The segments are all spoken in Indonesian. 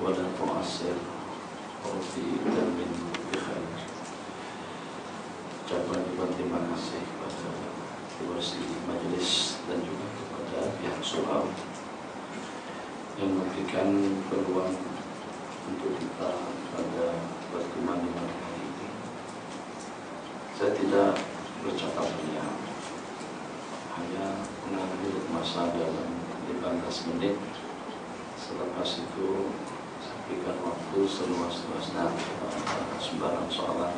ولا تعسر Rofi dan min bikhair. Ucapan terima kasih kepada kursi majelis dan juga kepada pihak surau yang memberikan peluang untuk kita pada pertemuan di malam hari ini. Saya tidak bercakap banyak, hanya mengambil masa dalam 15 menit. Selepas itu berikan waktu seluas-luasnya sembarang soalan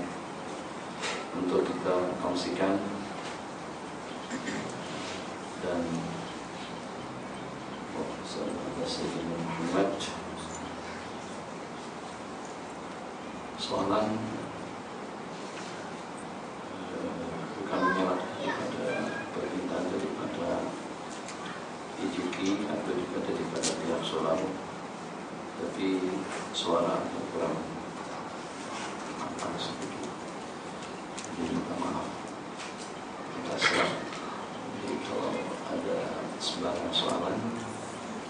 untuk kita kongsikan dan Sayyidina Muhammad. Soalan bukan menyalah daripada permintaan daripada IJK atau daripada pihak surau, tapi suara kurang sedikit. Jadi minta maaf. Kita serah. Jadi kalau ada sembarang soalan,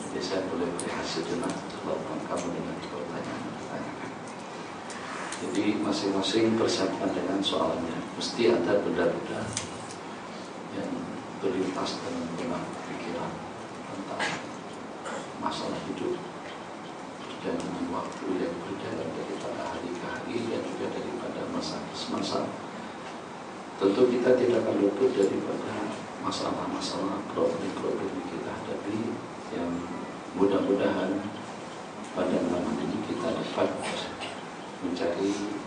jadi saya boleh beri hasil jenak kalau kamu dengan pertanyaan ditanyakan. Jadi masing-masing persiapkan dengan soalannya. Mesti ada benda-benda yang berlintas dalam benak pikiran tentang masalah hidup dan waktu yang berjalan daripada hari ke hari dan juga daripada masa ke masa. Tentu kita tidak akan luput daripada masalah-masalah, problem-problem yang kita hadapi, yang mudah-mudahan pada malam ini kita dapat mencari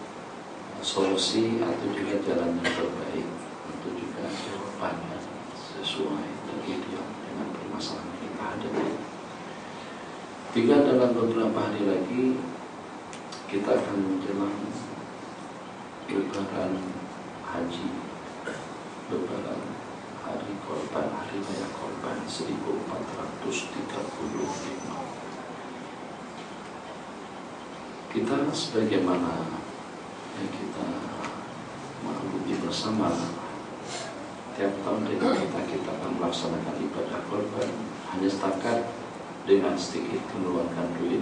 solusi atau juga jalan yang terbaik untuk juga jawabannya sesuai dan ideal dengan permasalahan yang kita hadapi. Tinggal dalam beberapa hari lagi kita akan menjelang Lebaran Haji, Lebaran Hari Korban, Hari Raya Korban 1435. Kita sebagaimana yang kita maklumi bersama, tiap tahun kita akan melaksanakan ibadah korban hanya setakat dengan sedikit mengeluarkan duit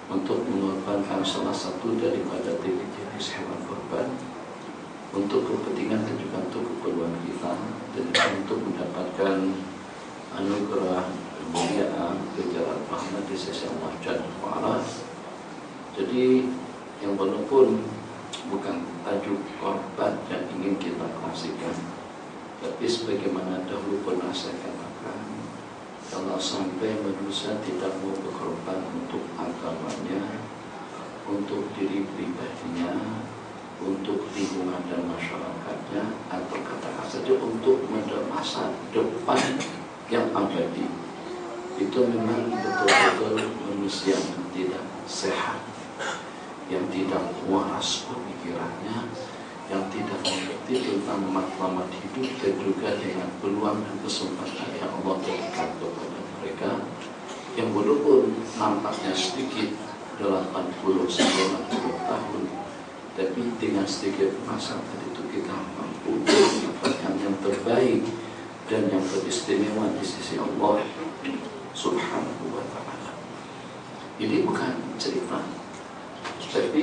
untuk mengorbankan salah satu daripada jenis hewan korban untuk kepentingan dan juga untuk keperluan kita dan juga untuk mendapatkan anugerah kemuliaan kejaran rahmat di sisi Allah Jalla wa'ala. Jadi yang walaupun bukan tajuk korban yang ingin kita kasihkan, tapi sebagaimana dahulu pernah saya katakan, kalau sampai manusia tidak mau berkorban untuk agamanya, untuk diri pribadinya, untuk lingkungan dan masyarakatnya, atau katakan saja untuk masa depan yang abadi, itu memang betul-betul manusia yang tidak sehat, yang tidak waras pemikirannya, yang tidak mengerti tentang matlamat hidup dan juga dengan peluang dan kesempatan yang Allah berikan kepada mereka, yang walaupun nampaknya sedikit 80 sampai 60 tahun, tapi dengan sedikit masa itu kita mampu mendapatkan yang terbaik dan yang teristimewa di sisi Allah Subhanahu wa ta'ala. Ini bukan cerita, tapi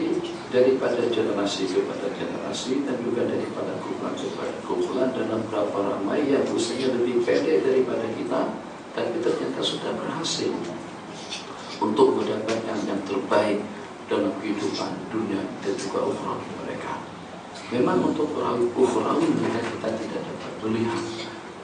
daripada generasi kepada generasi dan juga daripada kumpulan kepada kumpulan dalam berapa ramai yang usianya lebih pendek daripada kita, tapi ternyata sudah berhasil untuk mendapatkan yang terbaik dalam kehidupan dunia dan juga ukhrawi mereka. Memang untuk ukhrawi mereka kita tidak dapat melihat,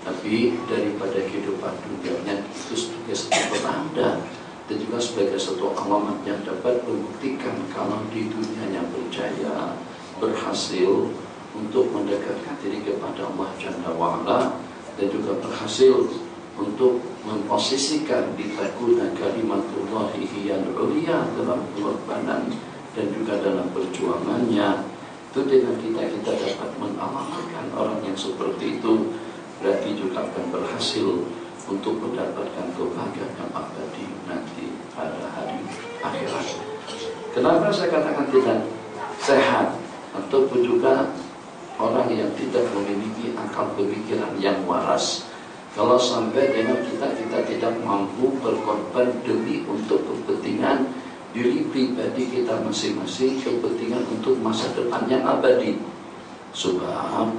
tapi daripada kehidupan dunianya itu sebagai satu penanda dan juga sebagai satu alamat yang dapat membuktikan kalau di dunia yang berjaya, berhasil untuk mendekatkan diri kepada Allah Jalla wa'ala dan juga berhasil untuk memposisikan di takuna kalimatullahi hiyal uliya dalam pengorbanan dan juga dalam perjuangannya. Itu dengan kita dapat mengamalkan orang yang seperti itu, berarti juga akan berhasil untuk mendapatkan kebahagiaan yang abadi nanti pada hari akhirat. Kenapa saya katakan tidak sehat ataupun juga orang yang tidak memiliki akal pemikiran yang waras? Kalau sampai dengan kita tidak mampu berkorban demi untuk kepentingan pribadi kita masing-masing, kepentingan untuk masa depan yang abadi. Sebab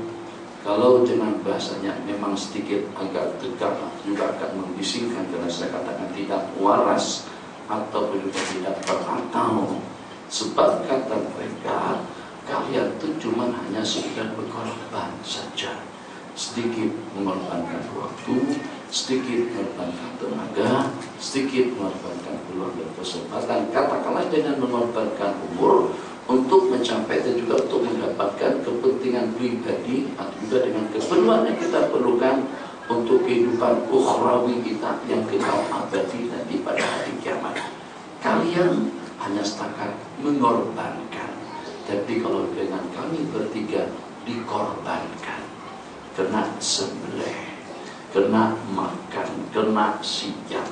kalau dengan bahasanya memang sedikit agak tegang, juga akan membisingkan karena saya katakan tidak waras ataupun juga tidak berakal. Sebab kata mereka, kalian itu cuma hanya sekedar berkorban saja. Sedikit mengorbankan waktu, sedikit mengorbankan tenaga, sedikit mengorbankan peluang dan kesempatan. Katakanlah dengan mengorbankan umur untuk mencapai dan juga untuk mendapatkan kepentingan pribadi atau juga dengan keperluan yang kita perlukan untuk kehidupan ukhrawi kita yang kekal abadi nanti pada hari kiamat. Kalian hanya setakat mengorbankan. Tapi kalau dengan kami bertiga dikorbankan, kena sembelih, kena makan, kena siang,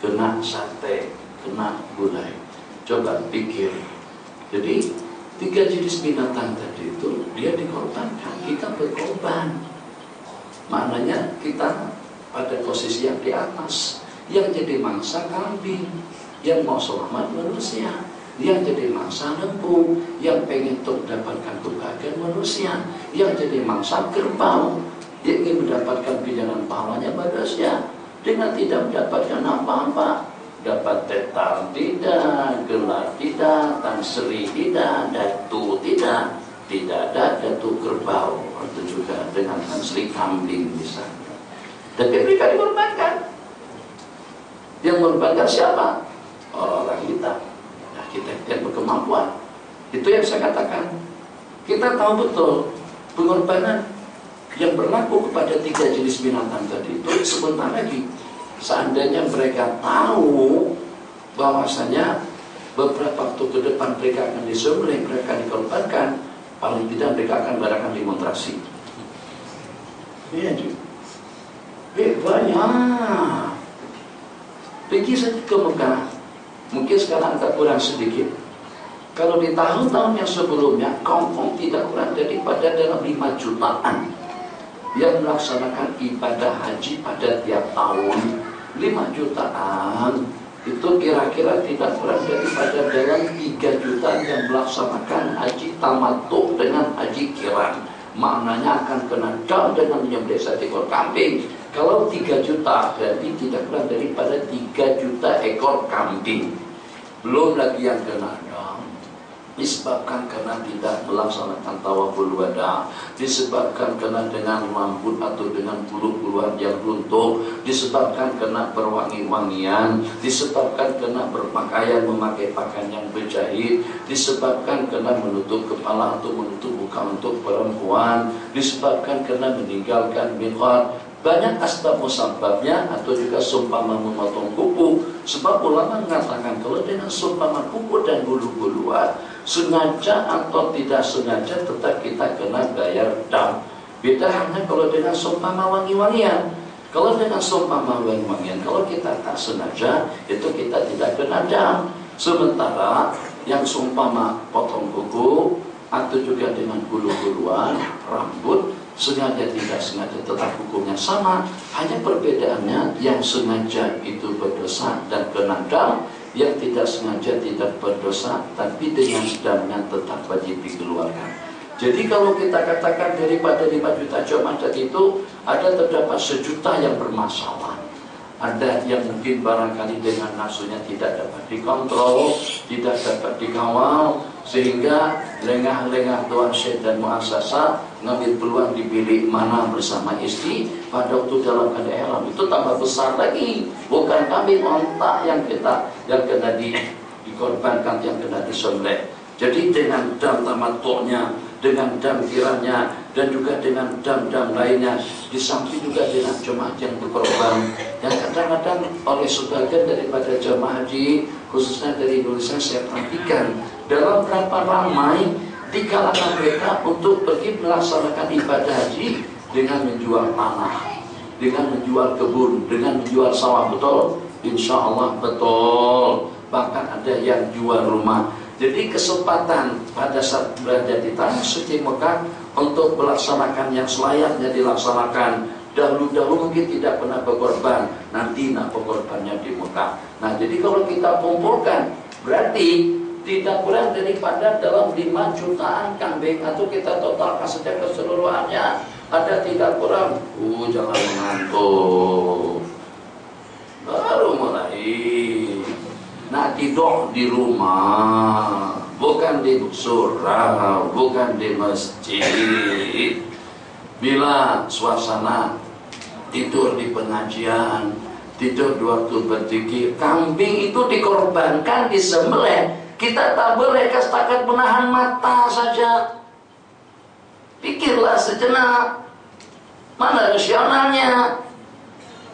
kena sate, kena gulai. Coba pikir. Jadi 3 jenis binatang tadi itu dia dikorbankan, kita berkorban. Maknanya kita pada posisi yang di atas. Yang jadi mangsa kambing, yang mau selamat manusia. Yang jadi mangsa lembu, yang pengen untuk mendapatkan kebahagiaan manusia. Yang jadi mangsa kerbau, yang ingin mendapatkan pinjaman pahalanya manusia dengan tidak mendapatkan apa-apa. Dapat tetar tidak, gelar tidak, tan seri tidak, datu tidak ada datu kerbau, atau juga dengan tan seri kambing misalnya. Tapi mereka dikorbankan. Yang mengorbankan siapa? Orang-orang kita. Nah, kita yang berkemampuan. Itu yang saya katakan. Kita tahu betul pengorbanan yang berlaku kepada 3 jenis binatang tadi itu sebentar lagi. Seandainya mereka tahu bahwasanya beberapa waktu ke depan mereka akan disembelih, mereka dikorbankan, paling tidak mereka akan mengadakan demonstrasi. Iya juga. Banyak. Pergi saja ke Mekah, mungkin sekarang agak kurang sedikit. Kalau di tahun-tahun yang sebelumnya, kaum tidak kurang daripada dalam 5 jutaan yang melaksanakan ibadah haji pada tiap tahun. 5 jutaan itu kira-kira tidak kurang daripada dalam 3 juta yang melaksanakan haji tamattu dengan haji kiran. Maknanya akan kena dam dengan menyembelih 1 ekor kambing. Kalau 3 juta berarti tidak kurang daripada 3 juta ekor kambing. Belum lagi yang kena dam disebabkan karena tidak melaksanakan tawaful wada, disebabkan karena dengan rambut atau dengan bulu-buluan yang runtuh, disebabkan karena berwangi-wangian, disebabkan karena berpakaian memakai pakaian yang berjahit, disebabkan karena menutup kepala atau menutup muka untuk perempuan, disebabkan karena meninggalkan miqat. Banyak asbab musababnya atau juga seumpama memotong kuku. Sebab ulama mengatakan kalau dengan seumpama kuku dan bulu-buluan, sengaja atau tidak sengaja tetap kita kena bayar dam. Beda hanya kalau dengan seumpama wangi-wangian. Kalau dengan seumpama wangi-wangian, kalau kita tak sengaja, itu kita tidak kena dam. Sementara yang seumpama potong kuku atau juga dengan bulu-buluan, rambut, sengaja tidak sengaja tetap hukumnya sama. Hanya perbedaannya yang sengaja itu berdosa dan kena dam, yang tidak sengaja tidak berdosa tapi dengan damnya tetap wajib dikeluarkan. Jadi kalau kita katakan daripada 5 juta jemaah tadi itu ada terdapat 1 juta yang bermasalah. Ada yang mungkin barangkali dengan nafsunya tidak dapat dikontrol, tidak dapat dikawal, sehingga lengah-lengah tuan syed dan muassasah ngambil peluang di bilik mana bersama istri pada waktu dalam keadaan ihram. Itu tambah besar lagi. Bukan kami ontak yang kena dikorbankan, yang kena disembelih. Jadi dengan dam tamattu'nya, dengan dam kiranya, dan juga dengan dam-dam lainnya, di samping juga dengan jemaah yang berkorban, yang kadang-kadang oleh sebagian daripada jemaah haji, khususnya dari Indonesia, saya perhatikan dalam berapa ramai di kalangan mereka untuk pergi melaksanakan ibadah haji dengan menjual tanah, dengan menjual kebun, dengan menjual sawah. Betul? Insya Allah betul. Bahkan ada yang jual rumah. Jadi kesempatan pada saat berada di tanah suci Mekah untuk melaksanakan yang selayaknya dilaksanakan. Dahulu-dahulu mungkin tidak pernah berkorban, nanti nak berkorbannya di Mekah. Nah, jadi kalau kita kumpulkan, berarti tidak kurang daripada dalam 5 jutaan kambing, atau kita totalkan saja keseluruhannya ada tidak kurang. Jangan mengantuk, baru mulai. Nah, tidur di rumah, bukan di surau, bukan di masjid. Bila suasana tidur di pengajian, tidur di waktu berzikir, kambing itu dikorbankan, disembelih. Kita tak boleh setakat menahan mata saja. Pikirlah sejenak, mana rasionalnya?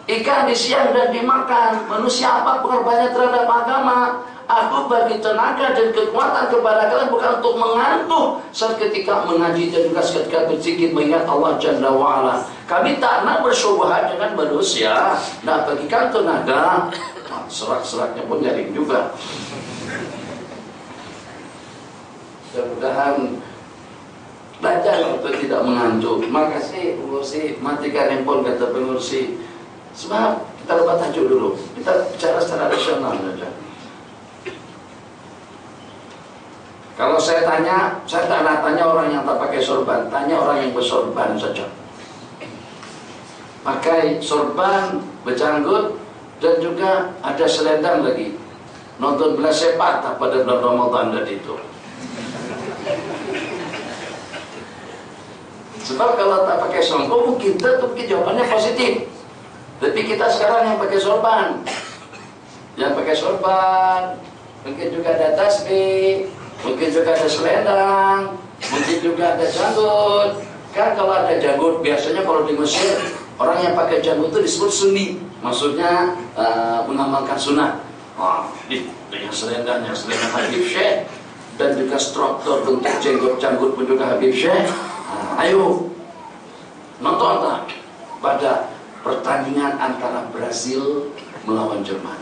Ikan di siang dan dimakan. Manusia apa pengorbanannya terhadap agama? Aku bagi tenaga dan kekuatan kepada kalian bukan untuk mengantuk saat ketika mengaji dan juga ketika berzikir mengingat Allah Jalla wa'ala. Kami tak nak bersyubhat dengan manusia. Nah, bagikan tenaga. Serak-seraknya pun garing juga. Mudah-mudahan belajar untuk tidak mengantuk. Makasih pengurusi, matikan handphone kata pengurusi. Sebab kita dapat tajuk dulu. Kita bicara secara rasional saja. Kalau saya tanya, saya tak nak tanya orang yang tak pakai sorban, tanya orang yang bersorban saja. Pakai sorban, berjanggut, dan juga ada selendang lagi. Nonton bola sepak tak pada bulan Ramadan dan itu. Sebab kalau tak pakai sorban, kita tuh mungkin jawabannya positif. Tapi kita sekarang yang pakai sorban, mungkin juga ada tasbih, mungkin juga ada selendang, mungkin juga ada janggut. Kan kalau ada janggut, biasanya kalau di Mesir orang yang pakai janggut itu disebut sunni, maksudnya mengamalkan sunnah. Dengan selendang Habib Syekh, dan juga struktur bentuk janggut pun juga Habib Syekh. Ayo nonton tak pada pertandingan antara Brazil melawan Jerman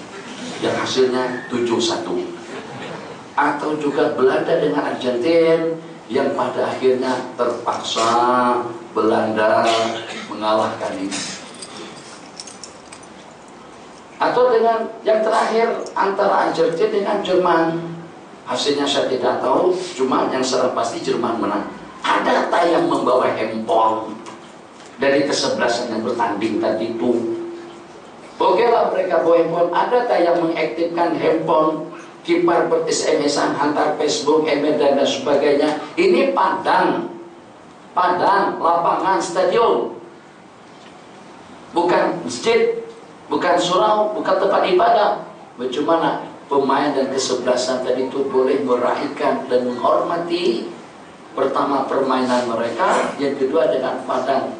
yang hasilnya 7-1, atau juga Belanda dengan Argentina yang pada akhirnya terpaksa Belanda mengalahkan ini, atau dengan yang terakhir antara Argentina dengan Jerman, hasilnya saya tidak tahu, cuma yang secara pasti Jerman menang. Ada tak yang membawa handphone dari kesebelasan yang bertanding tadi itu? Oke lah mereka bawa handphone. Ada tak yang mengaktifkan handphone, kiper ber-SMS-an, hantar Facebook, email dan sebagainya? Ini padang, lapangan, stadion, bukan masjid, bukan surau, bukan tempat ibadah. Bagaimana pemain dan kesebelasan tadi itu boleh meraihkan dan menghormati pertama permainan mereka, yang kedua dengan padang,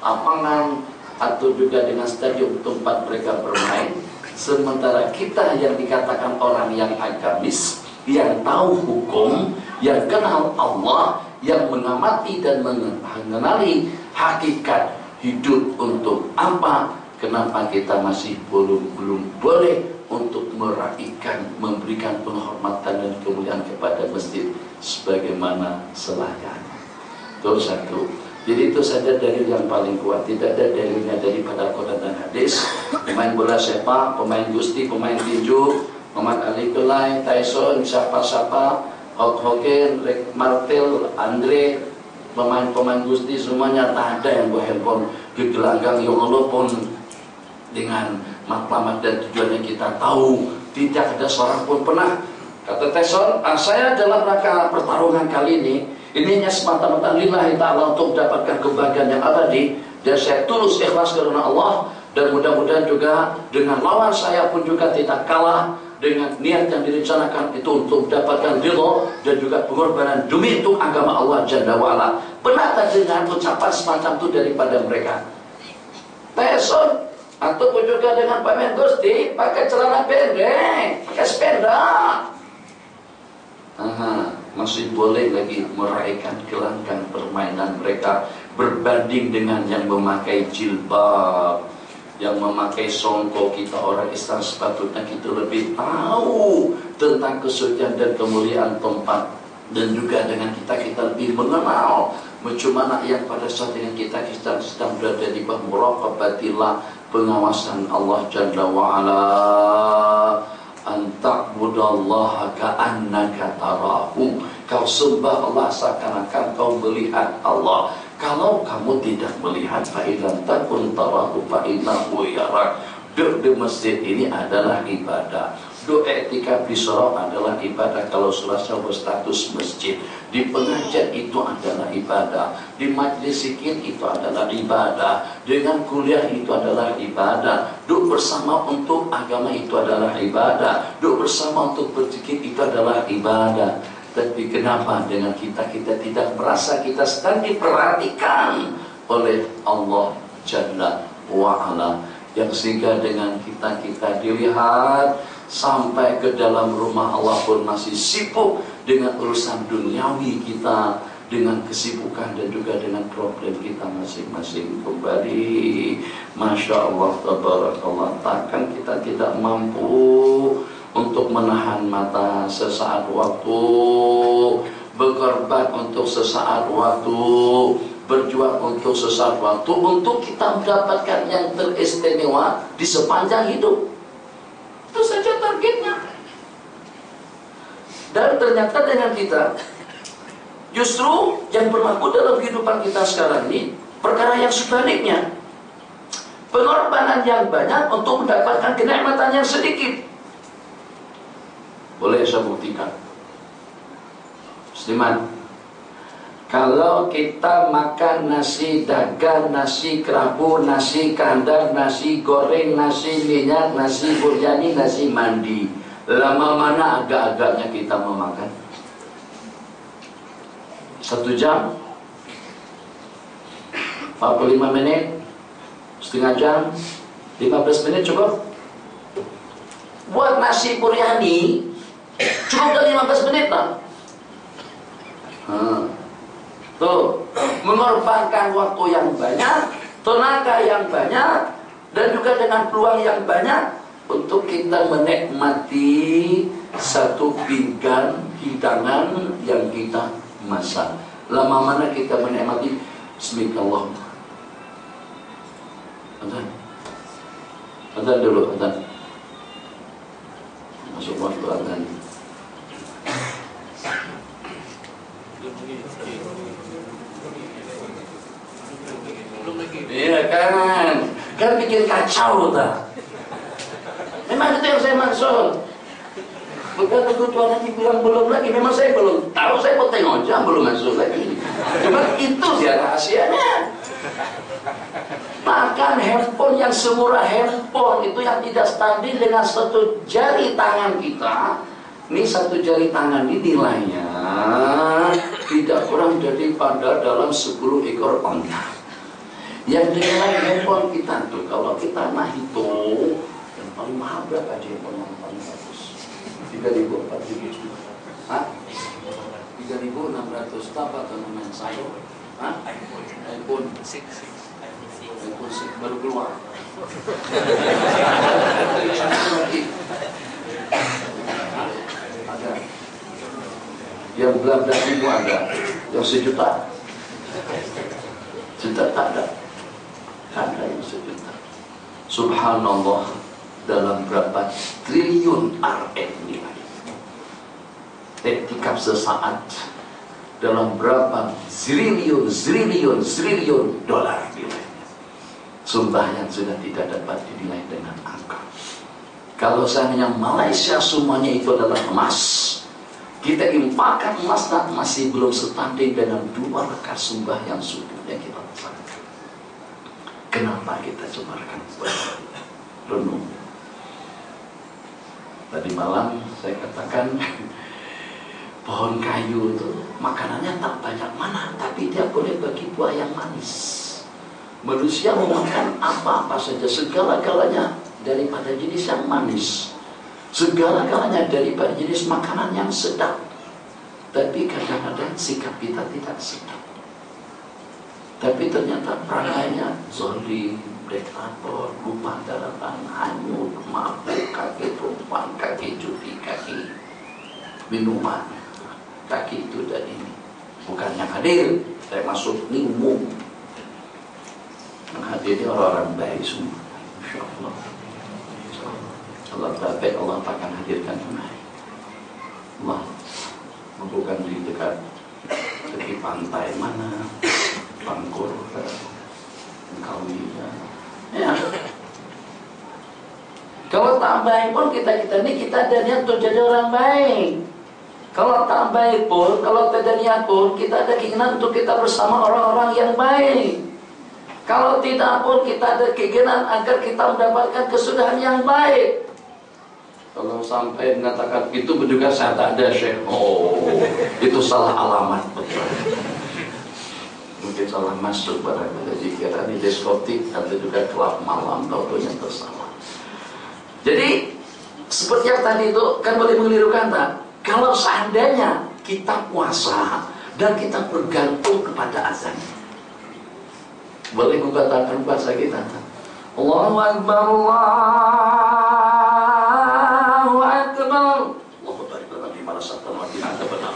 lapangan, atau juga dengan stadion tempat mereka bermain. Sementara kita yang dikatakan orang yang agamis, yang tahu hukum, yang kenal Allah, yang mengamati dan mengenali hakikat hidup untuk apa, kenapa kita masih belum boleh untuk meraihkan, memberikan penghormatan dan kemuliaan kepada masjid sebagaimana selayaknya. Itu satu. Jadi itu saja dalil yang paling kuat. Tidak ada dalilnya daripada Quran dan hadis. Pemain bola sepak, pemain gusti, pemain tinju, Muhammad Ali Kulai, Tyson, siapa-siapa, Hulk Hogan, Rick Martel, Andre, pemain gusti semuanya tak ada yang bawa handphone di gelanggang. Ya Allah pun dengan matlamat dan tujuannya kita tahu, tidak ada seorang pun pernah. Kata Tyson, saya dalam rangka pertarungan kali ini hanya semata-mata lillahi ta'ala untuk mendapatkan kebahagiaan yang abadi, dan saya tulus ikhlas karena Allah, dan mudah-mudahan juga dengan lawan saya pun juga tidak kalah dengan niat yang direncanakan itu untuk mendapatkan ridho dan juga pengorbanan demi untuk agama Allah Jalla wa'ala. Pernah tak dengar ucapan semacam itu daripada mereka? Tyson ataupun juga dengan pemain gusti pakai celana pendek, pakai sepeda, masih boleh lagi meraihkan gelanggang permainan mereka, berbanding dengan yang memakai jilbab, yang memakai songkok. Kita orang Islam sepatutnya kita lebih tahu tentang kesucian dan kemuliaan tempat, dan juga dengan kita lebih mengenal bagaimana yang pada saat dengan kita sedang berada di bawah muraqabatillah, pengawasan Allah Jalla wa'ala. Anta'budallaha ka'annaka tarahu. Kau sembah Allah seakan-akan kau melihat Allah. Kalau kamu tidak melihat, fa'ilam takun tarahu fa'innahu yarak. Doa di masjid ini adalah ibadah. Doa etikaf di surau adalah ibadah kalau surasa berstatus masjid. Di pengajian itu adalah ibadah. Di majlis zikir itu adalah ibadah. Dengan kuliah itu adalah ibadah. Doa bersama untuk agama itu adalah ibadah. Doa bersama untuk berzikir itu adalah ibadah. Tapi kenapa dengan kita tidak merasa kita sedang diperhatikan oleh Allah Jalla wa'ala, yang sehingga dengan kita dilihat sampai ke dalam rumah Allah pun masih sibuk dengan urusan duniawi kita, dengan kesibukan dan juga dengan problem kita masing-masing. Kembali, Masya Allah, tabarakallah, takkan kita tidak mampu untuk menahan mata sesaat waktu, berkorban untuk sesaat waktu, berjuang untuk sesaat waktu, untuk kita mendapatkan yang teristimewa di sepanjang hidup. Itu saja targetnya. Dan ternyata dengan kita, justru yang berlaku dalam kehidupan kita sekarang ini perkara yang sebaliknya. Pengorbanan yang banyak untuk mendapatkan kenikmatan yang sedikit. Boleh saya buktikan, Musliman, kalau kita makan nasi dagang, nasi kerabu, nasi kandar, nasi goreng, nasi minyak, nasi biryani, nasi mandi, lama mana agak-agaknya kita memakan? 1 jam, 45 menit, setengah jam, 15 menit cukup? Buat nasi biryani cukup dari 15 menit lah. Tuh, mengorbankan waktu yang banyak, tenaga yang banyak, dan juga dengan peluang yang banyak untuk kita menikmati satu pinggan hidangan yang kita masak. Lama mana kita menikmati? Bismillah. Azan dulu, azan. Masuk waktu azan. Iya kan bikin kacau tak? Memang itu yang saya maksud. Bukan ketua nanti bilang belum lagi, memang saya belum tahu, saya mau tengok jam belum masuk lagi. Cuma itu dia rahasianya. Makan handphone yang semurah handphone itu yang tidak stabil dengan satu jari tangan kita. Ini satu jari tangan ini nilainya tidak kurang daripada dalam 10 ekor onta. Yang nilai handphone kita tuh, kalau kita hitung, yang paling mahal berapa aja handphone yang paling bagus? 3.000, 4.000? Hah? 3.600 apa atau namanya saya? Hah? iPhone 6 baru keluar. Ada. Yang 12.000 ada, yang 1 juta. Juta tak ada. Ada yang 1 juta. Subhanallah, dalam berapa triliun Rm nilai. Etikaf sesaat dalam berapa zillion dolar nilainya. Sumpah yang sudah tidak dapat dinilai dengan angka. Kalau seandainya Malaysia semuanya itu adalah emas, kita infakkan emas masih belum setanding dengan 2 rakaat sembahyang subuh yang kita lakukan. Kenapa kita sebarkan? Renung. Tadi malam saya katakan pohon kayu itu makanannya tak banyak mana, tapi dia boleh bagi buah yang manis. Manusia memakan apa-apa saja, segala-galanya daripada jenis yang manis, segala-galanya daripada jenis makanan yang sedap. Tapi kadang-kadang sikap kita tidak sedap. Tapi ternyata perangainya zolim, diktator, lupa daratan, hanyut, mabuk, kaki perempuan, kaki judi, kaki minuman, kaki itu dan ini. Bukan yang hadir, saya masuk ini umum. Yang hadir ini orang-orang baik semua. Insya Allah. Kalau baik Allah akan hadirkan kembali. Allah bukan di dekat tepi pantai mana, Bangkor, Kawi, ya. Kalau tak baik pun kita ini kita ada niat untuk jadi orang baik. Kalau tak baik pun, kalau tak ada niat pun, kita ada keinginan untuk kita bersama orang-orang yang baik. Kalau tidak pun kita ada keinginan agar kita mendapatkan kesudahan yang baik. Kalau sampai mengatakan itu juga saya tak ada Syekh, itu salah alamat. Mungkin salah masuk barangkali dikira di diskotik atau juga klub malam, tentunya bersama. Jadi seperti yang tadi itu kan boleh mengelirukan tak? Kalau seandainya kita puasa dan kita bergantung kepada azan, boleh katakan puasa kita Allahu Akbar, Allahu Akbar, Allahu Akbar, di mana satu mati ada benar,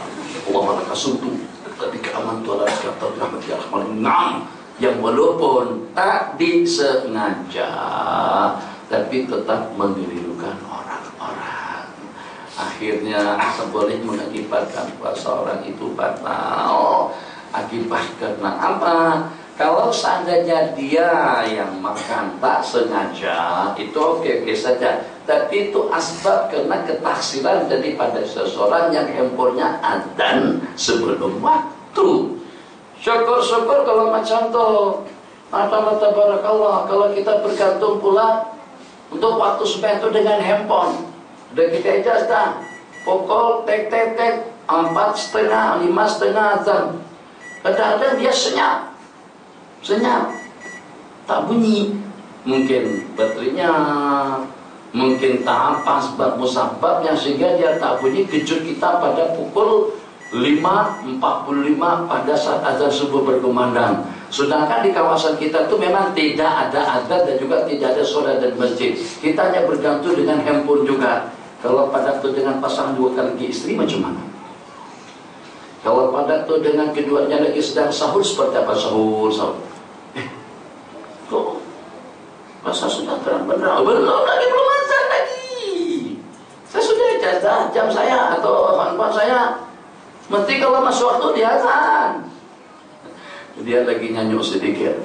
Allahu Akbar suntu, tapi keaman Tuhan kata rahmat ya rahman enam, yang walaupun tak disengaja tapi tetap mengelirukan orang-orang, akhirnya boleh mengakibatkan puasa orang itu batal. Akibat karena apa? Kalau seandainya dia yang makan tak sengaja, itu oke saja. Tapi itu asbab karena ketaksiran daripada seseorang yang handphonenya adzan sebelum waktu. Syukur-syukur kalau macam tu. Mata-mata barakallah, kalau kita bergantung pula untuk waktu supaya itu dengan handphone. Udah kita ijazah pukul tek 4:30, 5:30 azan. Kadang-kadang dia senyap, tak bunyi. Mungkin baterainya, mungkin tak apa sebab musababnya sehingga dia tak bunyi. Kejut kita pada pukul 5:45 pada saat azan subuh berkumandang. Sedangkan di kawasan kita itu memang tidak ada azan dan juga tidak ada sholat dan masjid. Kita hanya bergantung dengan handphone juga. Kalau pada itu dengan pasangan dua kali istri macam mana? Kalau pada itu dengan keduanya lagi sedang sahur seperti apa sahur? Kok masa sudah terang-benderang? Belum lagi, belum azan lagi. Saya sudah ijazah jam saya atau handphone saya. Mesti kalau masuk waktu dia azan. Dia lagi nyanyuk sedikit.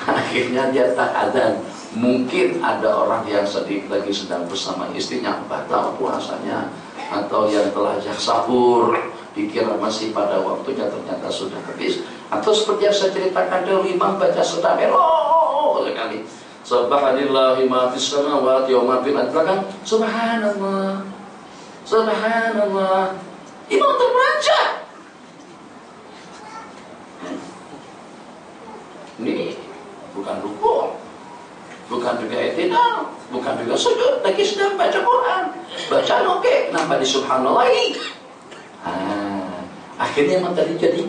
Akhirnya dia tak azan. Mungkin ada orang yang lagi sedang bersama istrinya, batal puasanya. Atau yang telah sahur, dikira masih pada waktunya, ternyata sudah habis. Atau seperti yang saya ceritakan dulu, imam baca sudah sekali. Subhanallahi ma fis samawati wa ma fil ardi. Subhanallah, subhanallah. Imam terbaca. Ini bukan rukuk, bukan juga i'tidal, bukan juga sujud, lagi sedang baca Quran. Bacaan oke, kenapa di subhanallah? Akhirnya emang tadi jadi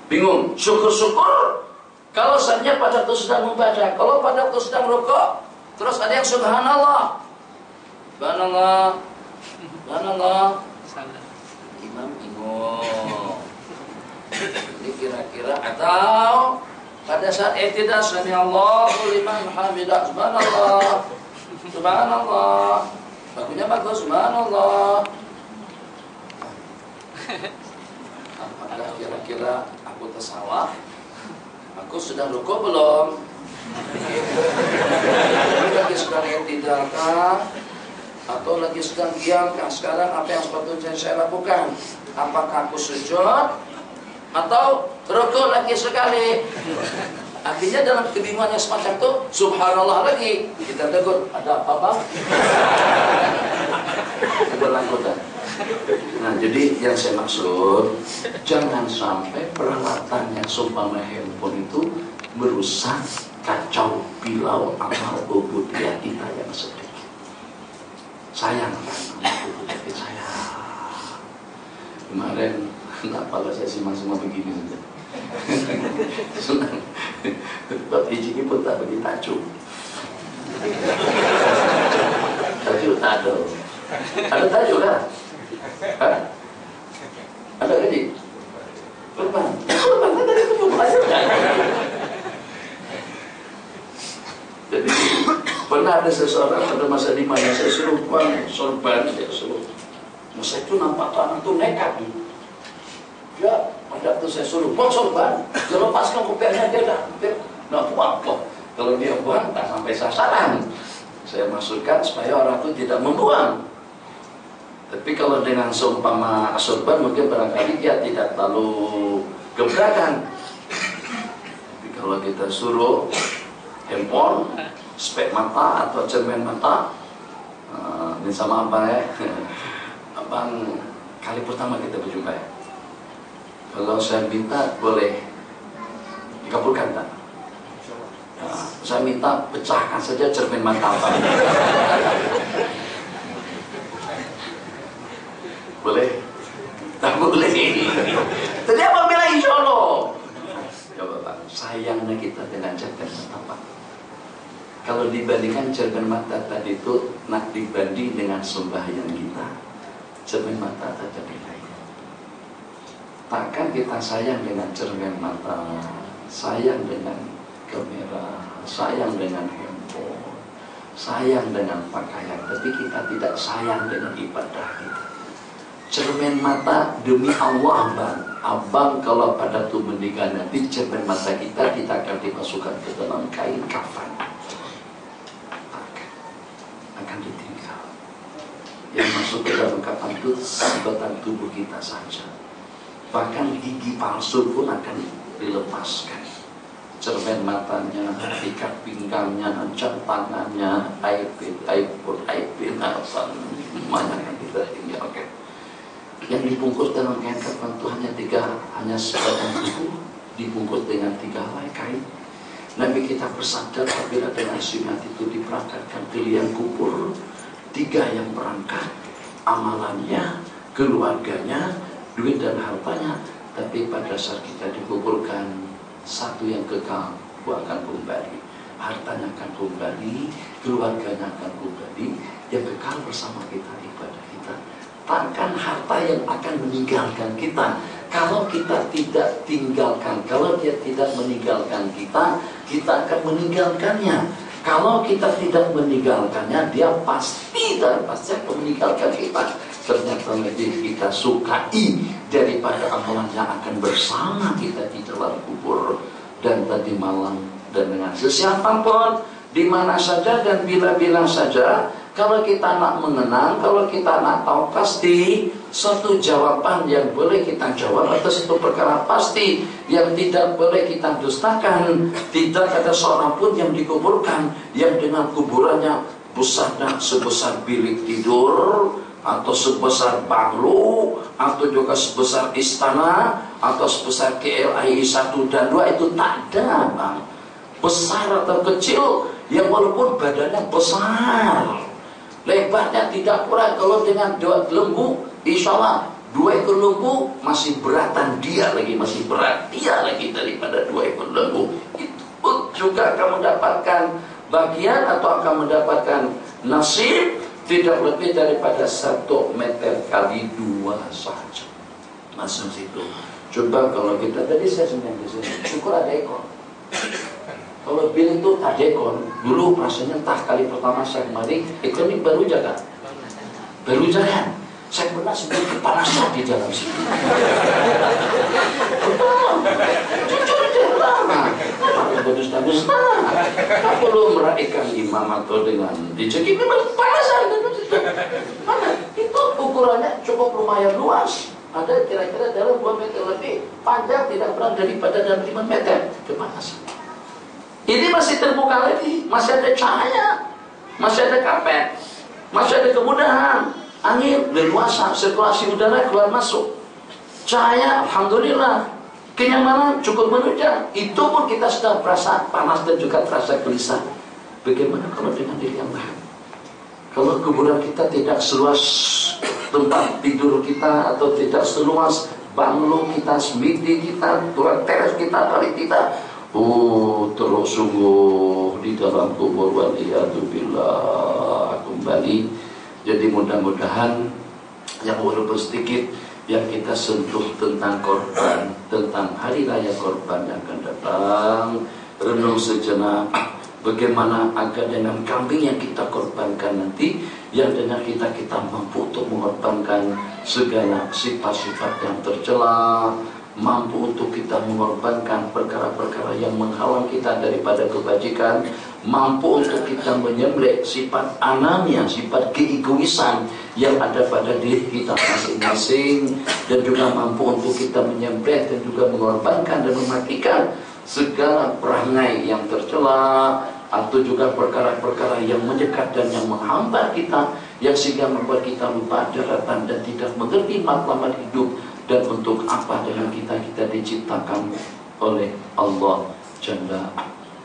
bingung. Syukur-syukur kalau saja pada itu sedang membaca. Kalau pada itu sedang rukuk, terus ada yang subhanallah, subhanallah, subhanallah. Imam bingung. Ini kira-kira atau pada saat i'tidal sami Allahu liman hamidah, subhanallah, subhanallah. Bagunya bagus, subhanallah. Apakah kira-kira aku tersalah? Aku sudah rukuk belum? Lagi sedang i'tidal kah? Atau lagi sedang diam kah? Sekarang apa yang sepatutnya saya lakukan? Apakah aku sujud? Atau rukuk lagi sekali? Akhirnya dalam kebingungan yang semacam itu, subhanallah lagi. Kita tegur, ada apa bang? Berlangkutan. Nah, jadi yang saya maksud, jangan sampai peralatan yang seumpama handphone itu merusak, kacau, pilau amal ubudiyah kita yang sedikit. Sayang kan, ubudiyah saya. Kemarin tak apa saya simak-simak begini saja. Senang. Bab hiji pun tak bagi tajuk. Tajuk tak ada. Ada tajuk lah. Ada gaji. Kurban kan tadi itu belajar. Jadi pernah ada seseorang pada masa di mana saya suruh buang sorban, saya suruh. Masa itu nampak tuh anak tuh nekat. Ya, pada tuh saya suruh buang sorban, dia lepaskan kopiahnya, dia dah nggak buang kok. Kalau dia buang tak sampai sasaran. Saya maksudkan supaya orang itu tidak membuang. Tapi kalau dengan seumpama sorban mungkin barangkali dia tidak terlalu gebrakan. Tapi kalau kita suruh handphone, spek mata atau cermin mata, ini sama apa ya? Abang kali pertama kita berjumpa ya. Kalau saya minta boleh dikabulkan tak? Nah, saya minta pecahkan saja cermin mata Abang. Boleh? Tak boleh. Tadi Abang bilang insya Allah. Coba Pak, sayangnya kita dengan cermin mata Pak. Kalau dibandingkan cermin mata tadi itu nak dibanding dengan sembahyang kita, cermin mata tak ada bedanya. Takkan kita sayang dengan cermin mata, sayang dengan kamera, sayang dengan handphone, sayang dengan pakaian, tapi kita tidak sayang dengan ibadah kita. Cermin mata demi Allah abang kalau pada tuh meninggal nanti cermin mata kita akan dimasukkan ke dalam kain kafan, akan ditinggal. Yang masuk ke dalam kafan itu sebatang tubuh kita saja. Bahkan gigi palsu pun akan dilepaskan. Cermin matanya, ikat pinggangnya, jam tangannya, iPod, apa semuanya yang kita tinggalkan. Yang dibungkus dalam kain kafan itu hanya sebatang tubuh, dibungkus dengan 3 helai kain. Nabi kita bersabda apabila dengan sunat itu diberangkatkan ke liang kubur, 3 yang berangkat, amalannya, keluarganya, duit dan hartanya. Tapi pada saat kita dikuburkan, 1 yang kekal, akan kembali, hartanya akan kembali, keluarganya akan kembali, yang kekal bersama kita ibadah kita. Takkan harta yang akan meninggalkan kita kalau kita tidak tinggalkan. Kalau dia tidak meninggalkan kita, kita akan meninggalkannya. Kalau kita tidak meninggalkannya, dia pasti akan meninggalkan kita. Ternyata lebih kita sukai daripada amalan yang akan bersama kita di dalam kubur. Dan tadi malam dan dengan sesiapapun, di mana saja dan bila-bila saja, kalau kita nak mengenang, kalau kita nak tahu pasti satu jawaban yang boleh kita jawab atas itu perkara pasti yang tidak boleh kita dustakan. Tidak ada seorang pun yang dikuburkan yang dengan kuburannya besarnya sebesar bilik tidur, atau sebesar banglo, atau juga sebesar istana, atau sebesar KLI 1 dan 2, itu tak ada bang. Besar atau kecil, yang walaupun badannya besar, lebarnya tidak kurang. Kalau dengan 2 lembu, insya Allah 2 ekor lembu masih beratan dia lagi, masih berat dia lagi daripada 2 ekor lembu. Itu juga akan mendapatkan bagian atau akan mendapatkan nasib tidak lebih daripada 1 meter kali 2 saja. Masuk situ. Coba kalau kita tadi saya sebenarnya di sini, syukur ada ekor. Kalau bil itu tak ada ekor, dulu rasanya entah kali pertama saya kemari, ekor ini baru jaga. Baru jalan. Saya pernah sebut kepanasan di dalam situ. Jujur dia lama. Bagus-bagus. Tak perlu meraihkan imam atau dengan dijeki, memang kepanasan. Mana? Itu ukurannya cukup lumayan luas. Ada kira-kira dalam 2 meter lebih. Panjang tidak kurang daripada dalam 5 meter. Kepanasan. Ini masih terbuka lagi. Masih ada cahaya. Masih ada karpet. Masih ada kemudahan. Angin leluasa, sirkulasi udara keluar masuk, cahaya, alhamdulillah, kenyamanan cukup menunjang. Itu pun kita sudah merasa panas dan juga terasa gelisah. Bagaimana kalau dengan diri yang lain? Kalau kuburan kita tidak seluas tempat tidur kita, atau tidak seluas banglo kita, smiti kita, tuan teres kita, paling kita, terus sungguh di dalam kubur waliyadzubillah kembali. Jadi mudah-mudahan yang walaupun sedikit yang kita sentuh tentang korban, tentang hari raya korban yang akan datang, renung sejenak, Bagaimana agar dengan kambing yang kita korbankan nanti, yang dengan kita mampu untuk mengorbankan segala sifat-sifat yang tercela, mampu untuk kita mengorbankan perkara-perkara yang menghalang kita daripada kebajikan, mampu untuk kita menyembelih sifat anamia, sifat keegoisan yang ada pada diri kita masing-masing, dan juga mampu untuk kita menyembelih dan juga mengorbankan dan mematikan segala perangai yang tercela, atau juga perkara-perkara yang menyekat dan yang menghambat kita, yang sehingga membuat kita lupa daratan dan tidak mengerti matlamat hidup, dan untuk apa dengan kita diciptakan oleh Allah Jalla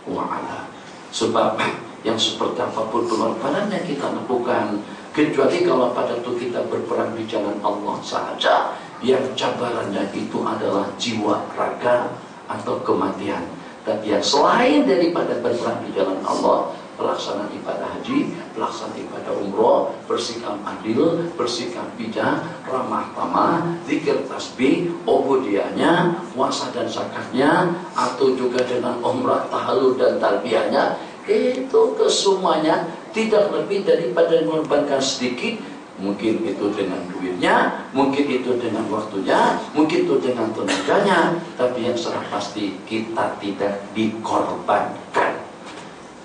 wa'ala. Sebab yang seperti apapun pengorbanan yang kita lakukan, kecuali kalau pada itu kita berperang di jalan Allah saja, yang cabarannya itu adalah jiwa, raga, atau kematian. Tapi yang selain daripada berperang di jalan Allah, pelaksanaan ibadah haji, pelaksanaan ibadah umroh, bersikap adil, bersikap bijak, ramah tamah, zikir tasbih, ubudiyahnya, puasa dan zakatnya, atau juga dengan umrah, tahallul dan talbiyahnya, itu kesemuanya tidak lebih daripada mengorbankan sedikit. Mungkin itu dengan duitnya, mungkin itu dengan waktunya, mungkin itu dengan tenaganya, tapi yang secara pasti kita tidak dikorbankan.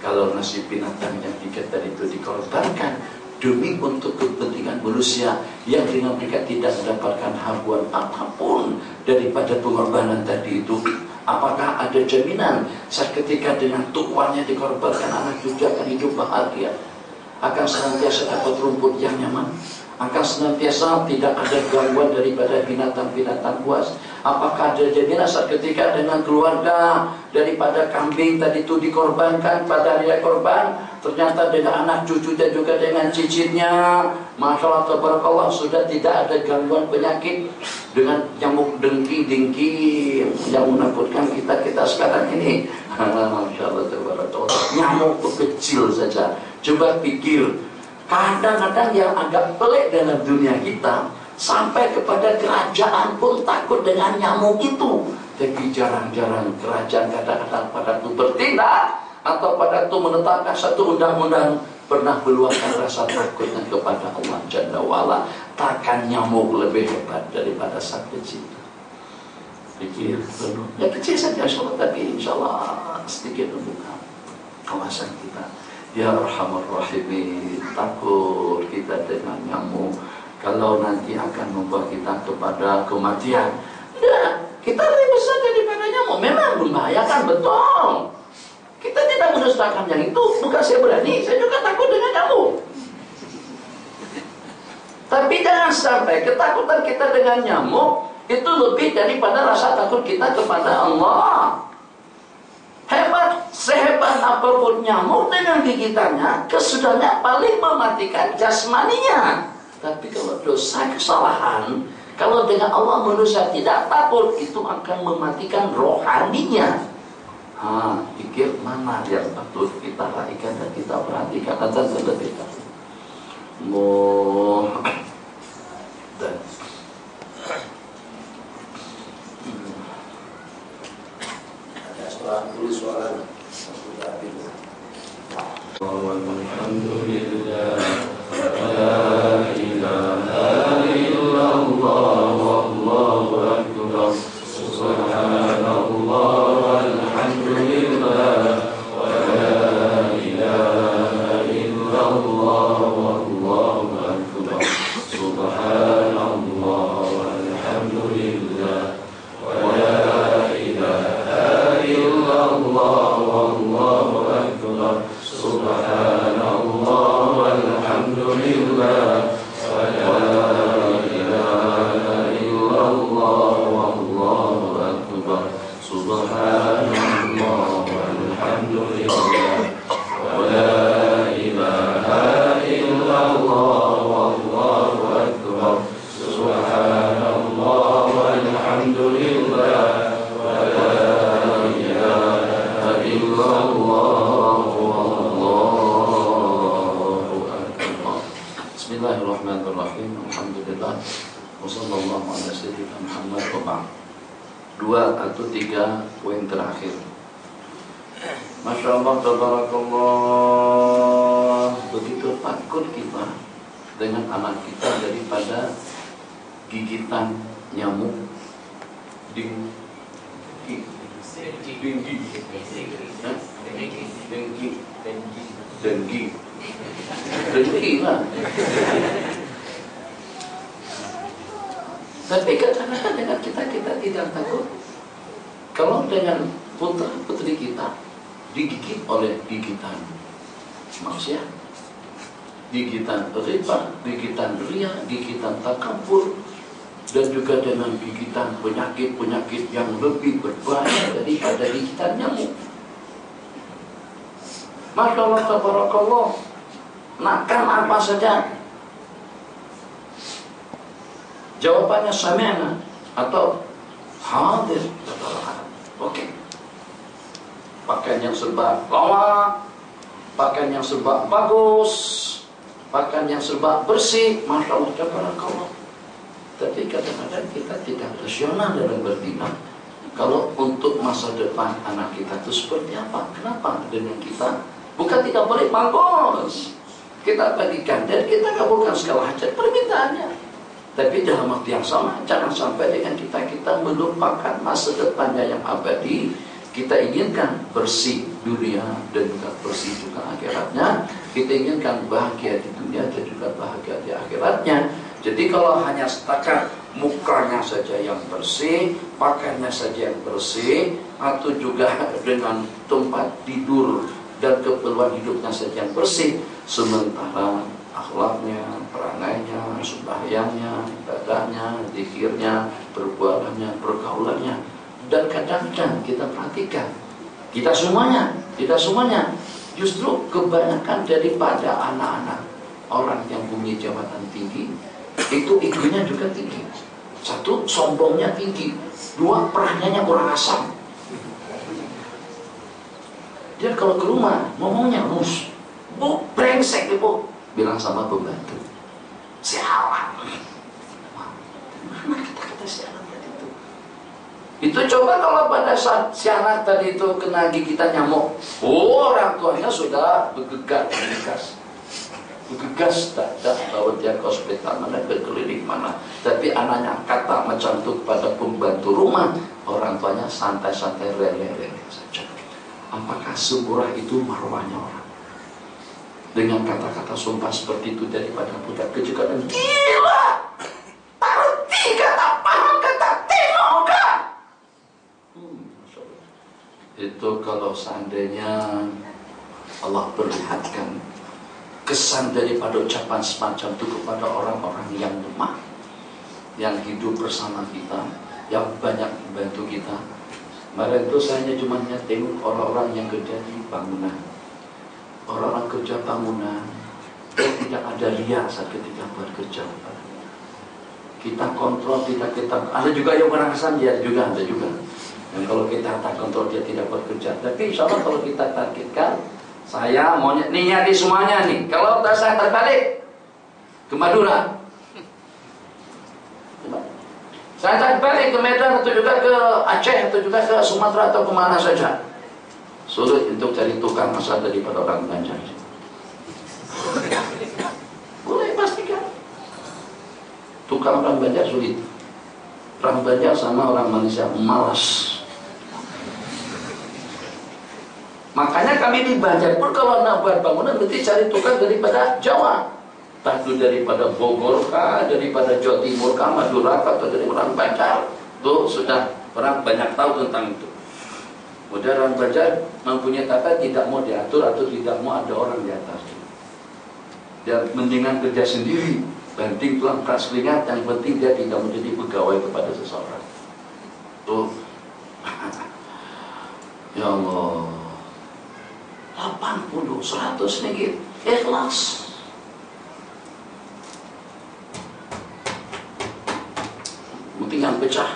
Kalau nasib binatang yang tiga tadi itu dikorbankan demi untuk kepentingan manusia, yang dengan mereka tidak mendapatkan habuan apapun daripada pengorbanan tadi itu, apakah ada jaminan saat ketika dengan tuannya dikorbankan anak cucu akan hidup bahagia, akan senantiasa dapat rumput yang nyaman, akan senantiasa tidak ada gangguan daripada binatang-binatang buas? Apakah ada jaminan saat ketika dengan keluarga daripada kambing tadi itu dikorbankan pada hari korban, ternyata dengan anak cucu dan juga dengan cicitnya, Masya Allah tabarakallah, sudah tidak ada gangguan penyakit dengan nyamuk dengki-dengki yang menakutkan kita sekarang ini. Masya Allah tabarakallah, nyamuk kecil saja. Coba pikir, kadang-kadang yang agak pelik dalam dunia kita, sampai kepada kerajaan pun takut dengan nyamuk itu. Tapi jarang-jarang kerajaan kadang-kadang pada itu bertindak, atau pada itu menetapkan satu undang-undang, pernah meluapkan rasa takutnya kepada Allah Jalla wa'ala. Takkan nyamuk lebih hebat daripada sang pencipta. Pikir penuh, ya kecil saja insyaAllah, tapi insyaAllah sedikit membuka kawasan kita. Ya Arhamar Rahimin, takut kita dengan nyamuk kalau nanti akan membawa kita kepada kematian. Ya, kita lebih besar daripada nyamuk. Memang membahayakan, betul. Kita tidak mendustakan yang itu. Bukan saya berani, saya juga takut dengan nyamuk. Tapi jangan sampai ketakutan kita dengan nyamuk itu lebih daripada rasa takut kita kepada Allah. Hebat, sehebat apapun nyamuk dengan gigitannya, kesudahannya paling mematikan jasmaninya. Tapi kalau dosa kesalahan, kalau dengan Allah manusia tidak takut, itu akan mematikan rohaninya. Pikir mana yang patut kita raihkan dan kita perhatikan atas terlebih dahulu. Dan ada soal tulis soalan. Alhamdulillah, la ilaha illallah, wallahu akbar, subhanallah, walhamdulillah, wa la ilaha illallah, wallahu akbar, subhanallah, walhamdulillah, wa la ilaha illallah, wallahu akbar, subhanallah, walhamdulillah, wa la ilaha illallah, wallahu akbar, subhanallah, walhamdulillah, wa la ilaha illallah, wallahu akbar, subhanallah, walhamdulillah, wa la ilaha illallah, wallahu akbar. Bismillahirrahmanirrahim. Alhamdulillah. Wassallallahu ala sayyidina Muhammad wa ba'd. 2 atau 3 poin terakhir. Masya Allah, tabarakallah. Begitu takut kita dengan anak kita daripada gigitan nyamuk dengki. Dengki lah. Tapi kadang-kadang dengan kita tidak takut. Kalau dengan putra putri kita digigit oleh gigitan manusia, gigitan riba, gigitan ria, gigitan takabur, dan juga dengan gigitan penyakit-penyakit yang lebih berbahaya daripada gigitan nyamuk. Masya Allah, tabarakallah. Makan apa saja? Jawabannya sami'na atau hadir. Oke. Pakaian yang serba lawak, pakaian yang serba bagus, pakaian yang serba bersih. Masya Allah, tabarakallah. Tapi kadang-kadang kita tidak rasional dalam berdina. Kalau untuk masa depan anak kita itu seperti apa? Kenapa dengan kita? Bukan tidak boleh bagus, kita bagikan dan kita kabulkan segala hajat permintaannya. Tapi dalam waktu yang sama, jangan sampai dengan kita melupakan masa depannya yang abadi. Kita inginkan bersih dunia dan juga bersih juga akhiratnya. Kita inginkan bahagia di dunia dan juga bahagia di akhiratnya. Jadi kalau hanya setakat mukanya saja yang bersih, pakaiannya saja yang bersih, atau juga dengan tempat tidur dan keperluan hidupnya saja yang bersih, sementara akhlaknya, perangainya, sembahyangnya, ibadahnya, zikirnya, perbuatannya, pergaulannya. Dan kadang-kadang kita perhatikan, kita semuanya, justru kebanyakan daripada anak-anak orang yang punya jabatan tinggi, itu egonya juga tinggi. Satu, sombongnya tinggi. Dua, perannya kurang asam. Dia kalau ke rumah ngomongnya mus, bu brengsek ibu, bilang sama pembantu, sialan. Mana kata-kata sialan tadi itu? Itu coba kalau pada saat sialan tadi itu kena gigitan nyamuk, orang tuanya sudah bergegas, bahwa dia ke hospital mana, ke klinik mana. Tapi anaknya kata macam itu pada pembantu rumah, orang tuanya santai-santai, rele-rele saja. Apakah semurah itu marwahnya orang? Dengan kata-kata sumpah seperti itu daripada budak kecil dan gila, arti kata paham kata tinoga. Itu kalau seandainya Allah perlihatkan kesan daripada ucapan semacam itu kepada orang-orang yang lemah, yang hidup bersama kita, yang banyak membantu kita. Kemarin itu saya cuma tengok orang-orang yang kerja di bangunan, orang-orang kerja bangunan yang tidak ada ria saat ketika bekerja. Kita kontrol, kita ada juga yang merasa dia juga ada juga. Dan kalau kita tak kontrol dia tidak bekerja. Tapi insya Allah kalau kita targetkan, saya mau niati semuanya nih. Kalau saya terbalik ke Madura, saya terbalik ke Medan atau juga ke Aceh atau juga ke Sumatera atau kemana saja, sulit untuk cari tukang asal daripada orang Banjar. Boleh pastikan tukang orang Banjar sulit. Orang Banjar sama orang Malaysia malas. Makanya kami di Banjar pun kalau nak buat bangunan mesti cari tukang daripada Jawa, entah itu daripada Bogor kah, daripada Jawa Timur kah, Madura kah, atau dari orang Banjar. Tuh sudah orang banyak tahu tentang itu. Kemudian orang Banjar mempunyai tata tidak mau diatur atau tidak mau ada orang di atas. Dia mendingan kerja sendiri, banting tulang keras keringat, yang penting dia tidak menjadi pegawai kepada seseorang. Tuh, ya Allah. 80, 100 ringgit, ikhlas. Penting yang pecah,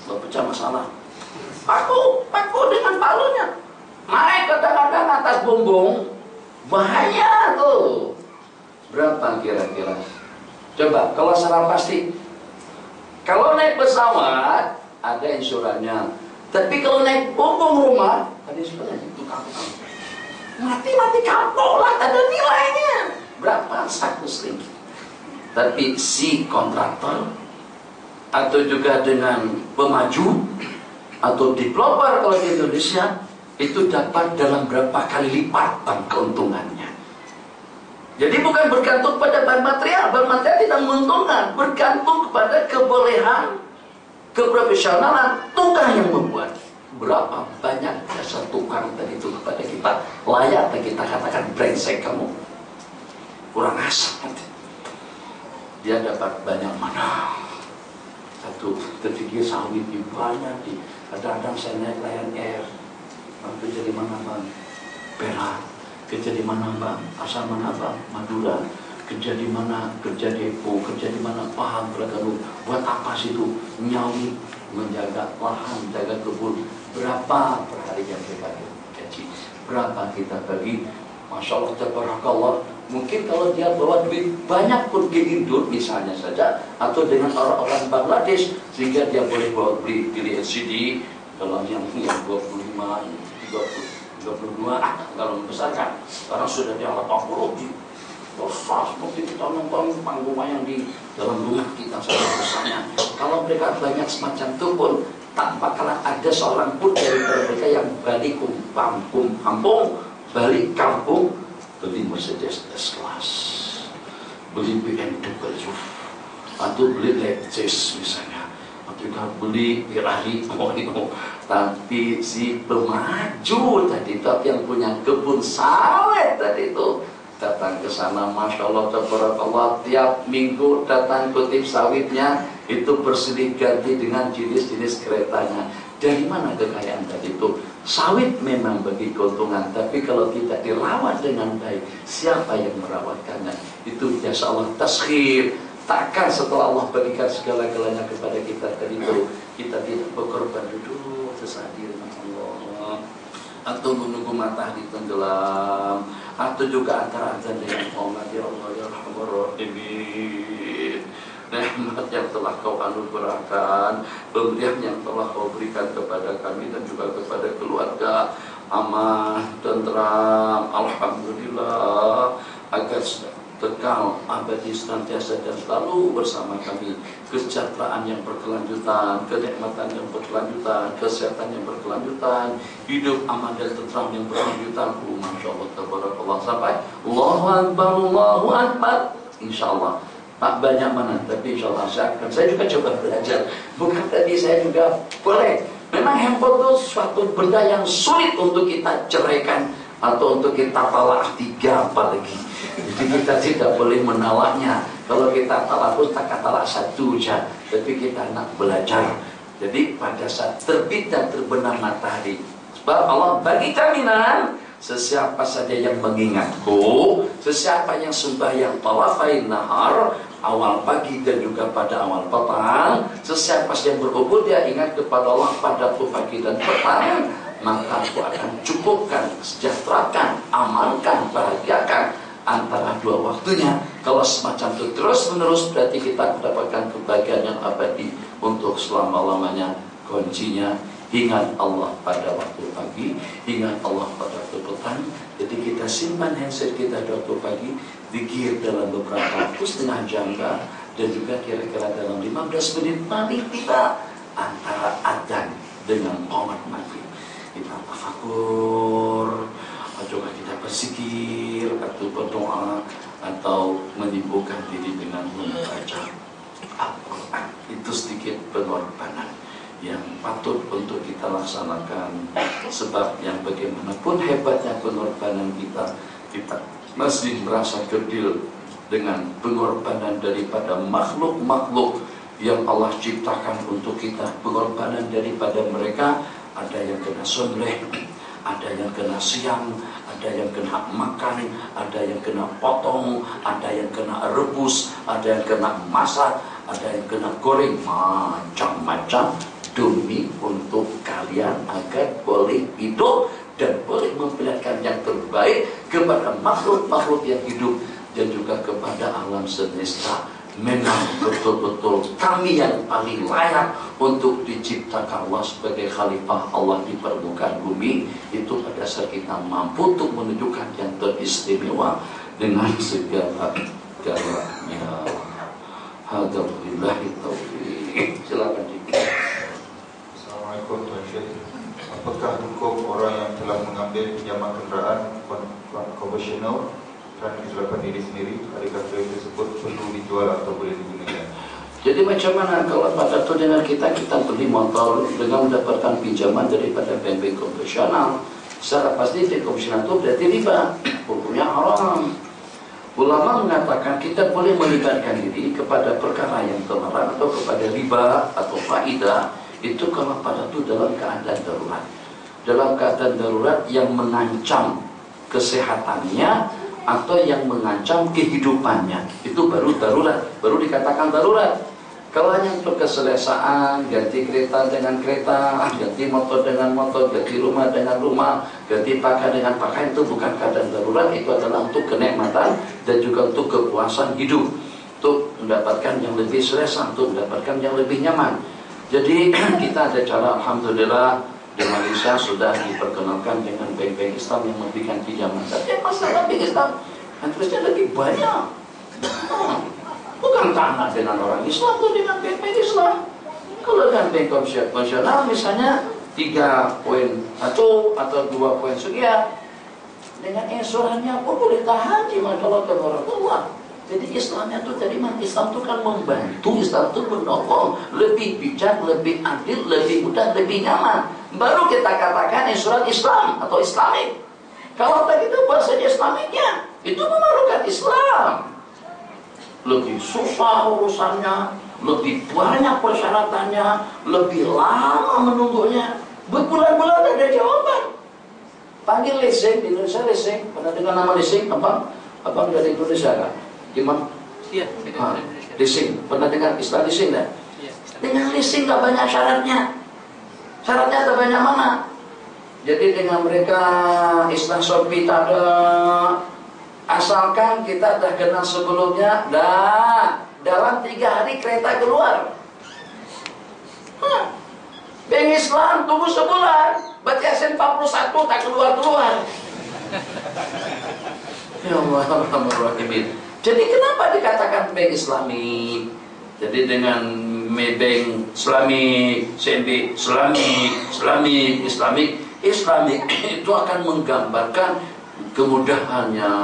kalau pecah masalah. Paku dengan palunya. Naik kadang-kadang atas bumbung, bahaya tuh. Berapa kira-kira? Coba, kalau secara pasti. Kalau naik pesawat, ada insurannya. Tapi kalau naik bumbung rumah, Tadi sebenarnya itu kampung. Mati kapok lah, ada nilainya. Berapa satu ring? Tapi si kontraktor atau juga dengan pemaju atau developer kalau di Indonesia itu dapat dalam berapa kali lipatan keuntungannya. Jadi bukan bergantung pada bahan material tidak menguntungkan, bergantung kepada kebolehan, keprofesionalan tukang yang membuat. Berapa banyak jasa tukang tadi itu kepada kita, layak kita katakan brengsek kamu, kurang asam. Dia dapat banyak mana? Satu terpikir sawit di banyak di. Kadang-kadang saya naik Lion Air, kerja di mana bang? Perak. Kerja di mana bang? Asal mana bang? Madura. Kerja di mana? Kerja di Epo. Kerja di mana? Paham Terengganu. Buat apa sih itu? Nyawi, menjaga lahan, menjaga kebun. Berapa per hari yang kita gaji? Berapa kita bagi? Masya Allah, tabarakallah. Mungkin kalau dia bawa duit banyak pun ke Indo misalnya saja, atau dengan orang-orang Bangladesh, sehingga dia boleh bawa beli LCD dalam yang 25, 32, kalau membesarkan. Sekarang sudah dia 80 di besar, seperti kita nonton panggung wayang di dalam rumah kita saja besarnya. Kalau mereka banyak semacam itu pun, tak bakalan ada seorang pun dari mereka yang balik kampung, balik kampung, beli Mercedes S-Class, beli BMW, atau beli Lexus misalnya, atau juga beli Ferrari. Tapi si pemaju tadi itu yang punya kebun sawit tadi itu datang ke sana, masya Allah, tabarakallah, tiap minggu datang kutip sawitnya itu bersilih ganti dengan jenis-jenis keretanya. Dari mana kekayaan tadi itu? Sawit memang bagi keuntungan, tapi kalau tidak dirawat dengan baik, siapa yang merawatkannya? Itu jasa Allah taskhir. Takkan setelah Allah bagikan segala-galanya kepada kita tadi itu, kita tidak berkorban duduk sesaat di rumah Allah, atau menunggu matahari tenggelam, atau juga antara azan dengan qomat. Ya Allah ya Rahman Rahimin, nikmat yang telah kau anugerahkan, pemberian yang telah kau berikan kepada kami dan juga kepada keluarga, aman, tentram, alhamdulillah, agar kekal abadi senantiasa dan selalu bersama kami, kesejahteraan yang berkelanjutan, kenikmatan yang berkelanjutan, kesehatan yang berkelanjutan, hidup aman dan tentram yang berkelanjutan. Masya Allah, tabarakallah, sampai Allahu Akbar, Allahu Akbar. Insya Allah tak banyak mana, tapi insya Allah saya juga coba belajar. Bukan tadi saya juga boleh. Memang handphone itu suatu benda yang sulit untuk kita ceraikan atau untuk kita talak 3 apalagi. Jadi kita tidak boleh menalaknya. Kalau kita talak pun tak talak 1 saja, tapi kita nak belajar. Jadi pada saat terbit dan terbenam matahari, sebab Allah bagi jaminan, sesiapa saja yang mengingatku, sesiapa yang sembahyang tawafain nahar, awal pagi dan juga pada awal petang, sesiapa yang berhubung dia ingat kepada Allah pada pagi dan petang, maka aku akan cukupkan, sejahterakan, amankan, bahagiakan antara 2 waktunya. Kalau semacam itu terus menerus, berarti kita mendapatkan kebahagiaan yang abadi untuk selama-lamanya. Kuncinya ingat Allah pada waktu pagi, ingat Allah pada waktu petang. Jadi kita simpan handset kita di waktu pagi, zikir dalam beberapa waktu, setengah jam, dan juga kira-kira dalam 15 menit paling kita antara adzan dengan qomat maghrib. Kita tafakur, coba kita berzikir atau berdoa atau menyibukkan diri dengan membaca Al-Quran. Itu sedikit pengorbanan yang patut untuk kita laksanakan. Sebab yang bagaimanapun hebatnya pengorbanan kita masih merasa kerdil dengan pengorbanan daripada makhluk-makhluk yang Allah ciptakan untuk kita. Pengorbanan daripada mereka, ada yang kena sembelih, ada yang kena siang, ada yang kena makan, ada yang kena potong, ada yang kena rebus, ada yang kena masak, ada yang kena goreng, macam-macam, demi untuk kalian agar boleh hidup dan boleh memperlihatkan yang terbaik kepada makhluk-makhluk yang hidup dan juga kepada alam semesta memang betul-betul kami yang paling layak untuk diciptakan Allah sebagai khalifah Allah di permukaan bumi. Itu pada saat kita mampu untuk menunjukkan yang teristimewa dengan segala galanya. Alhamdulillah. Silakan. Assalamualaikum Tuan Syekh. Apakah hukum orang yang telah mengambil pinjaman kenderaan konvensional kerana kecelakaan diri sendiri, adakah kereta tersebut perlu dijual atau boleh digunakan? Jadi macam mana kalau pada tu dengan kita beli motor dengan mendapatkan pinjaman daripada bank-bank konvensional, secara pasti bank konvensional itu berarti riba, hukumnya haram. Ulama mengatakan kita boleh melibatkan diri kepada perkara yang terlarang atau kepada riba atau faidah itu kalau pada itu dalam keadaan darurat. Dalam keadaan darurat yang mengancam kesehatannya atau yang mengancam kehidupannya, itu baru darurat, baru dikatakan darurat. Kalau hanya untuk keselesaan, ganti kereta dengan kereta, ganti motor dengan motor, ganti rumah dengan rumah, ganti pakaian dengan pakaian, itu bukan keadaan darurat. Itu adalah untuk kenikmatan dan juga untuk kepuasan hidup, untuk mendapatkan yang lebih selesa, untuk mendapatkan yang lebih nyaman. Jadi kita ada cara, alhamdulillah, di Malaysia sudah diperkenalkan dengan bank-bank Islam yang memberikan pinjaman. Tapi masalah bank Islam, interestnya lebih banyak. Bukan tanah dengan orang Islam, itu dengan bank-bank Islam. Kalau dengan bank konvensional, misalnya 3.1 atau 2 poin sekian, dengan insurannya pun boleh tahan di masalah keluar. Jadi Islamnya itu tadi Islam itu kan membantu, Islam itu menolong, lebih bijak, lebih adil, lebih mudah, lebih nyaman. Baru kita katakan insuran Islam atau Islamik. Kalau tadi itu bahasanya Islamiknya, itu memerlukan Islam. Lebih susah urusannya, lebih banyak persyaratannya, lebih lama menunggunya. Berbulan-bulan ada jawaban. Panggil leasing, di Indonesia leasing. Pernah dengar nama leasing? Abang dari Indonesia kan? Imam? Iya, leasing. Pernah dengar istilah leasing kan? Iya. Dengan leasing gak banyak syaratnya. Syaratnya ada banyak mana? Jadi dengan mereka istilah Shopee tak ada. Asalkan kita dah kenal sebelumnya, dalam 3 hari kereta keluar. Bank Islam tunggu sebulan, baca Yasin 41 tak keluar-keluar. Ya Allah, Alhamdulillah. Jadi kenapa dikatakan bank Islami? Jadi dengan bank Islami, CNB Islami itu akan menggambarkan kemudahannya,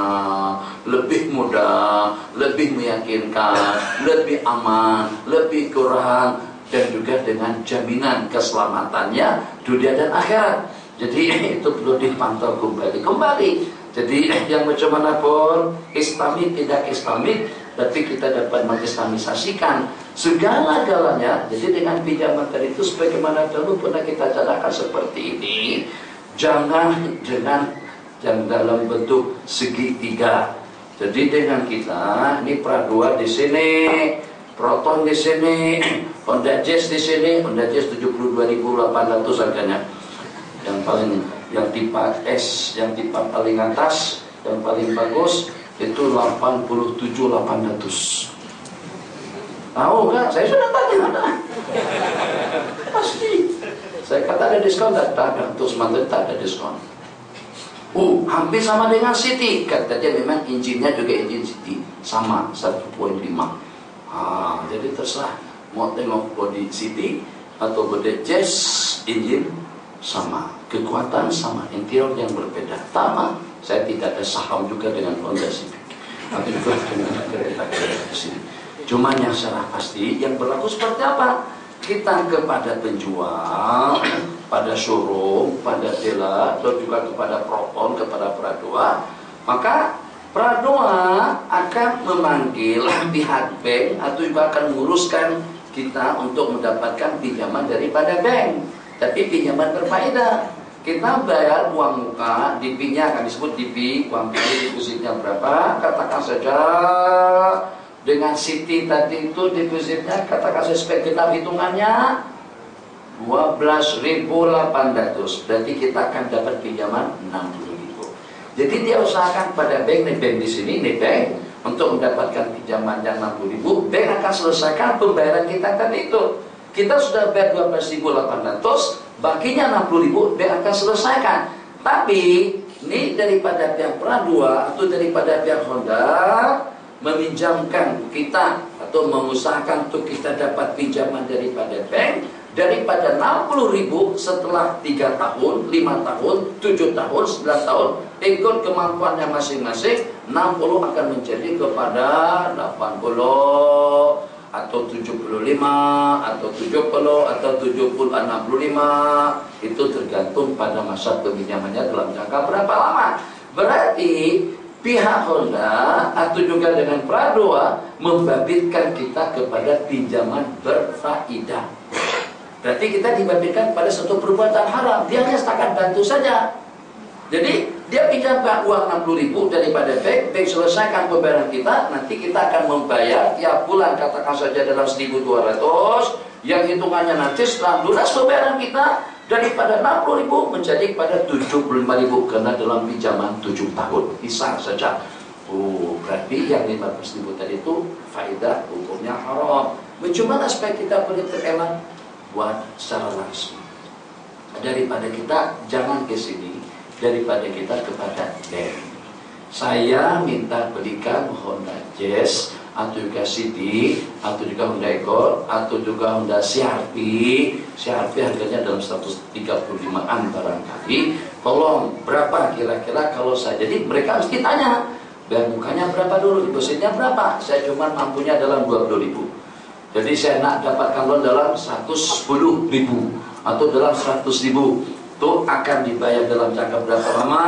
lebih mudah, lebih meyakinkan, lebih aman, lebih kurang, dan juga dengan jaminan keselamatannya dunia dan akhirat. Jadi itu perlu dipantau kembali. Jadi yang macam mana pun Islami tidak Islamik, tapi kita dapat mengislamisasikan segala-galanya. Jadi dengan pinjaman tadi itu sebagaimana dulu pernah kita cadangkan seperti ini, jangan dalam bentuk segitiga. Jadi dengan kita ini Pradua di sini, Proton di sini, Honda Jazz di sini, Honda Jazz 72.800 harganya. Yang tipe S, yang tipe paling atas, yang paling bagus itu 87.800. Tahu nggak? Saya sudah tanya ada. Pasti. Saya kata ada diskon, tak ada. Untuk sementara tak ada diskon. Hampir sama dengan City. Kata dia memang injinnya juga injin City, sama 1.5. Jadi terserah mau tengok body City atau body Jazz, injin sama, kekuatan sama, interior yang berbeda. Sama, saya tidak ada saham juga dengan Honda Civic, tapi juga dengan kereta-kereta di sini. Cuman yang secara pasti yang berlaku seperti apa? Kita kepada penjual, pada showroom, pada dealer, atau juga kepada Proton, kepada Pradua, maka Pradua akan memanggil pihak bank atau juga akan menguruskan kita untuk mendapatkan pinjaman daripada bank. Tapi pinjaman berfaedah. Kita bayar uang muka, DP-nya akan disebut DP, uang PI depositnya berapa, katakan saja dengan City tadi itu depositnya, katakan saya segenap hitungannya 12.800, berarti kita akan dapat pinjaman 60.000. Jadi dia usahakan pada bank di sini, nih bank untuk mendapatkan pinjaman yang 60.000, bank akan selesaikan pembayaran kita kan itu. Kita sudah bayar 12.800, bakinya 60.000, bank akan selesaikan. Tapi ini daripada pihak Pradua atau daripada pihak Honda meminjamkan kita atau mengusahakan untuk kita dapat pinjaman daripada bank, daripada 60.000 setelah 3 tahun, 5 tahun, 7 tahun, 9 tahun, ikut kemampuannya masing-masing, 60 akan menjadi kepada 80 atau 75 atau 70 atau 65. Itu tergantung pada masa peminjamannya dalam jangka berapa lama. Berarti pihak Honda atau juga dengan Pradua membabitkan kita kepada pinjaman berfaedah. Berarti kita dibabitkan pada satu perbuatan haram. Dia hanya setakat bantu saja. Jadi dia pinjamkan uang 60.000 daripada bank selesaikan pembayaran kita, nanti kita akan membayar tiap bulan, katakan saja dalam 1.200, yang hitungannya nanti setelah lunas pembayaran kita daripada 60.000 menjadi pada 75.000 karena dalam pinjaman 7 tahun. Hisab saja. Oh, berarti yang 15.000 tadi itu faedah hukumnya haram. Bagaimana supaya kita boleh terelak? Buat secara langsung. Daripada kita jangan ke sini, daripada kita kepada bank. Saya minta belikan Honda Jazz atau juga CD atau juga Honda Accord atau juga Honda CR-V. CR-V harganya dalam 135-an barangkali. Tolong berapa kira-kira kalau saya. Jadi mereka mesti tanya, bayar bukanya berapa dulu, depositnya berapa? Saya cuma mampunya dalam 20.000. Jadi saya nak dapatkan loan dalam 110.000 atau dalam 100.000. Itu akan dibayar dalam jangka berapa lama?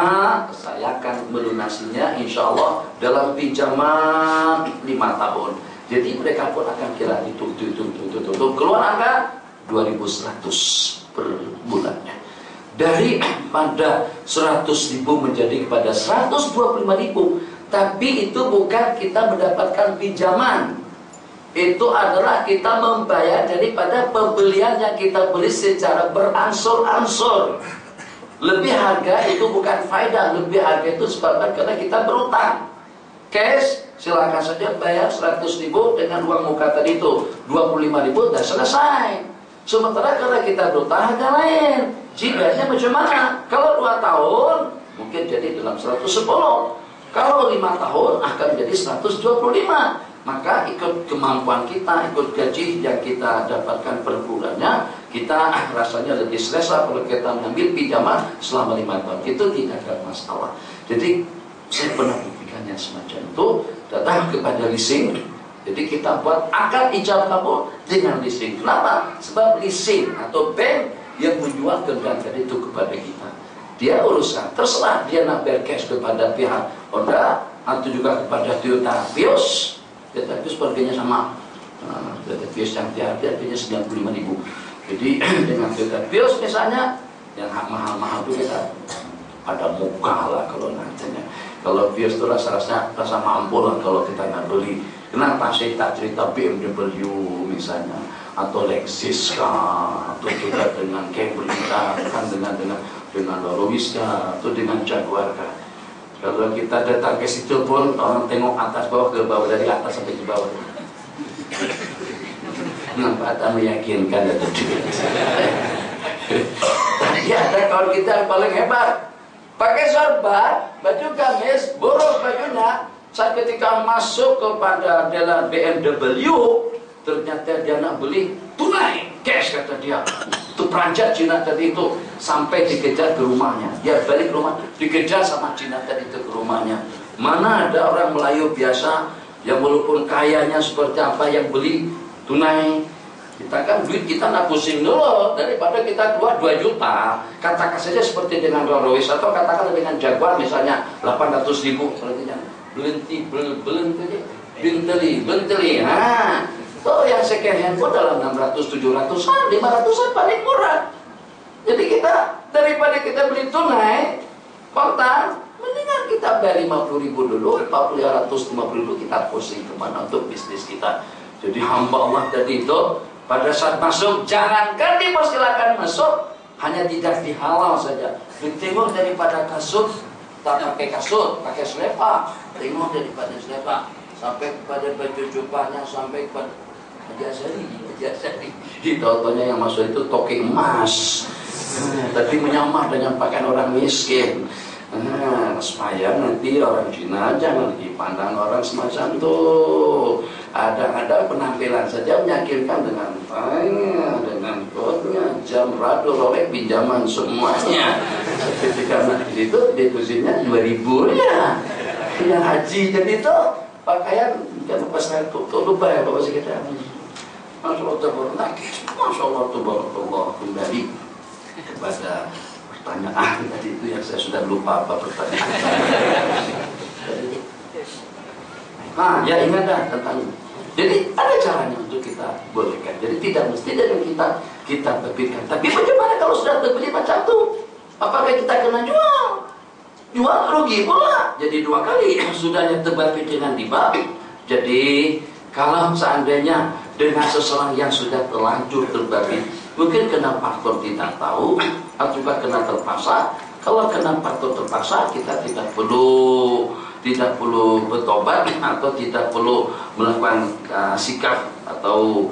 Saya akan melunasinya insya Allah dalam pinjaman 5 tahun. Jadi mereka pun akan kira itu keluar angka 2.100 per bulannya. Daripada 100.000 menjadi kepada 125.000. Tapi itu bukan kita mendapatkan pinjaman. Itu adalah kita membayar daripada pembelian yang kita beli secara beransur-ansur. Lebih harga itu bukan faedah, lebih harga itu sebabkan karena kita berutang. Cash, silakan saja bayar 100.000 dengan uang muka tadi itu 25.000 sudah selesai. Sementara kalau kita berutang harga lain. Jibanya macam mana? Kalau 2 tahun mungkin jadi dalam 110. Kalau 5 tahun akan jadi 125. Maka ikut kemampuan kita, ikut gaji yang kita dapatkan per bulannya, kita rasanya lebih selesa kalau kita mengambil pinjaman selama 5 tahun. Itu tidak ada masalah. Jadi saya pernah buktikannya semacam itu, datang kepada leasing. Jadi kita buat akad ijab kabul dengan leasing. Kenapa? Sebab leasing atau bank yang menjual kendaraan tadi itu kepada kita. Dia urusan, terserah dia nak bayar cash kepada pihak Honda atau juga kepada Toyota Vios. Toyota Vios harganya sama. Toyota Vios yang harganya 95.000. Jadi dengan Toyota Vios misalnya yang mahal-mahal itu kita ada muka lah kalau nantinya. Kalau Vios itu rasa mampu lah kalau kita nggak beli. Kenapa saya tak cerita BMW misalnya atau Lexus kah, atau juga dengan Camry kah, kan dengan Rolls atau dengan Jaguar kah. Kalau kita datang ke situ pun orang tengok atas bawah ke bawah, dari atas sampai ke bawah. Nampak tak meyakinkan ada duit. Tadi ada kawan kita yang paling hebat, pakai sorban, baju gamis, boros bajunya. Saat ketika masuk kepada dalam BMW, ternyata dia nak beli tunai, cash kata dia. Itu peranjat Cina tadi itu sampai dikejar ke rumahnya. Dia balik ke rumah, dikejar sama Cina tadi itu ke rumahnya. Mana ada orang Melayu biasa yang walaupun kayanya seperti apa yang beli tunai. Kita kan duit kita nak pusing dulu, daripada kita keluar 2 juta. Katakan saja seperti dengan Rolls atau katakan dengan Jaguar misalnya 800.000. Benteli. So yang second hand pun dalam 600-700an, 500an paling murah. Jadi kita daripada kita beli tunai kontan, mendingan kita bayar 50.000 dulu, 450.000 kita pusing kemana untuk bisnis kita. Jadi hamba Allah tadi itu pada saat masuk, jangankan dipersilakan masuk, hanya tidak dihalal saja. Ditengok daripada kasut, tak pakai kasut, pakai selepa, tengok daripada selepa. sampai kepada baju jubahnya, sampai kepada Haji Azhari. Contohnya yang masuk itu toking emas, tapi menyamar dengan pakaian orang miskin. Supaya nanti orang Cina jangan dipandang orang semacam tuh. Ada penampilan saja meyakinkan dengan tanya, dengan kotnya, jam radu, Rolex, pinjaman semuanya. Ketika nanti itu depositnya 2.000 ya. Yang haji jadi itu pakaian kan pas tuh lupa ya bapak sekitar. Masya Allah tabarakallah, Masya Allah tabarakallah. Kembali kepada pertanyaan tadi itu yang saya sudah lupa apa pertanyaan. Ya ingat dah tentang ini. Jadi ada caranya untuk kita bolehkan. Jadi tidak mesti dengan kita terbitkan. Tapi bagaimana kalau sudah terbit macam itu? Apakah kita kena jual? Jual rugi pula. Jadi 2 kali sudahnya terbit dengan riba. Jadi kalau seandainya dengan seseorang yang sudah terlanjur terbit, mungkin kena faktor tidak tahu atau juga kena terpaksa. Kalau kena faktor terpaksa, kita tidak perlu bertobat atau tidak perlu melakukan sikap atau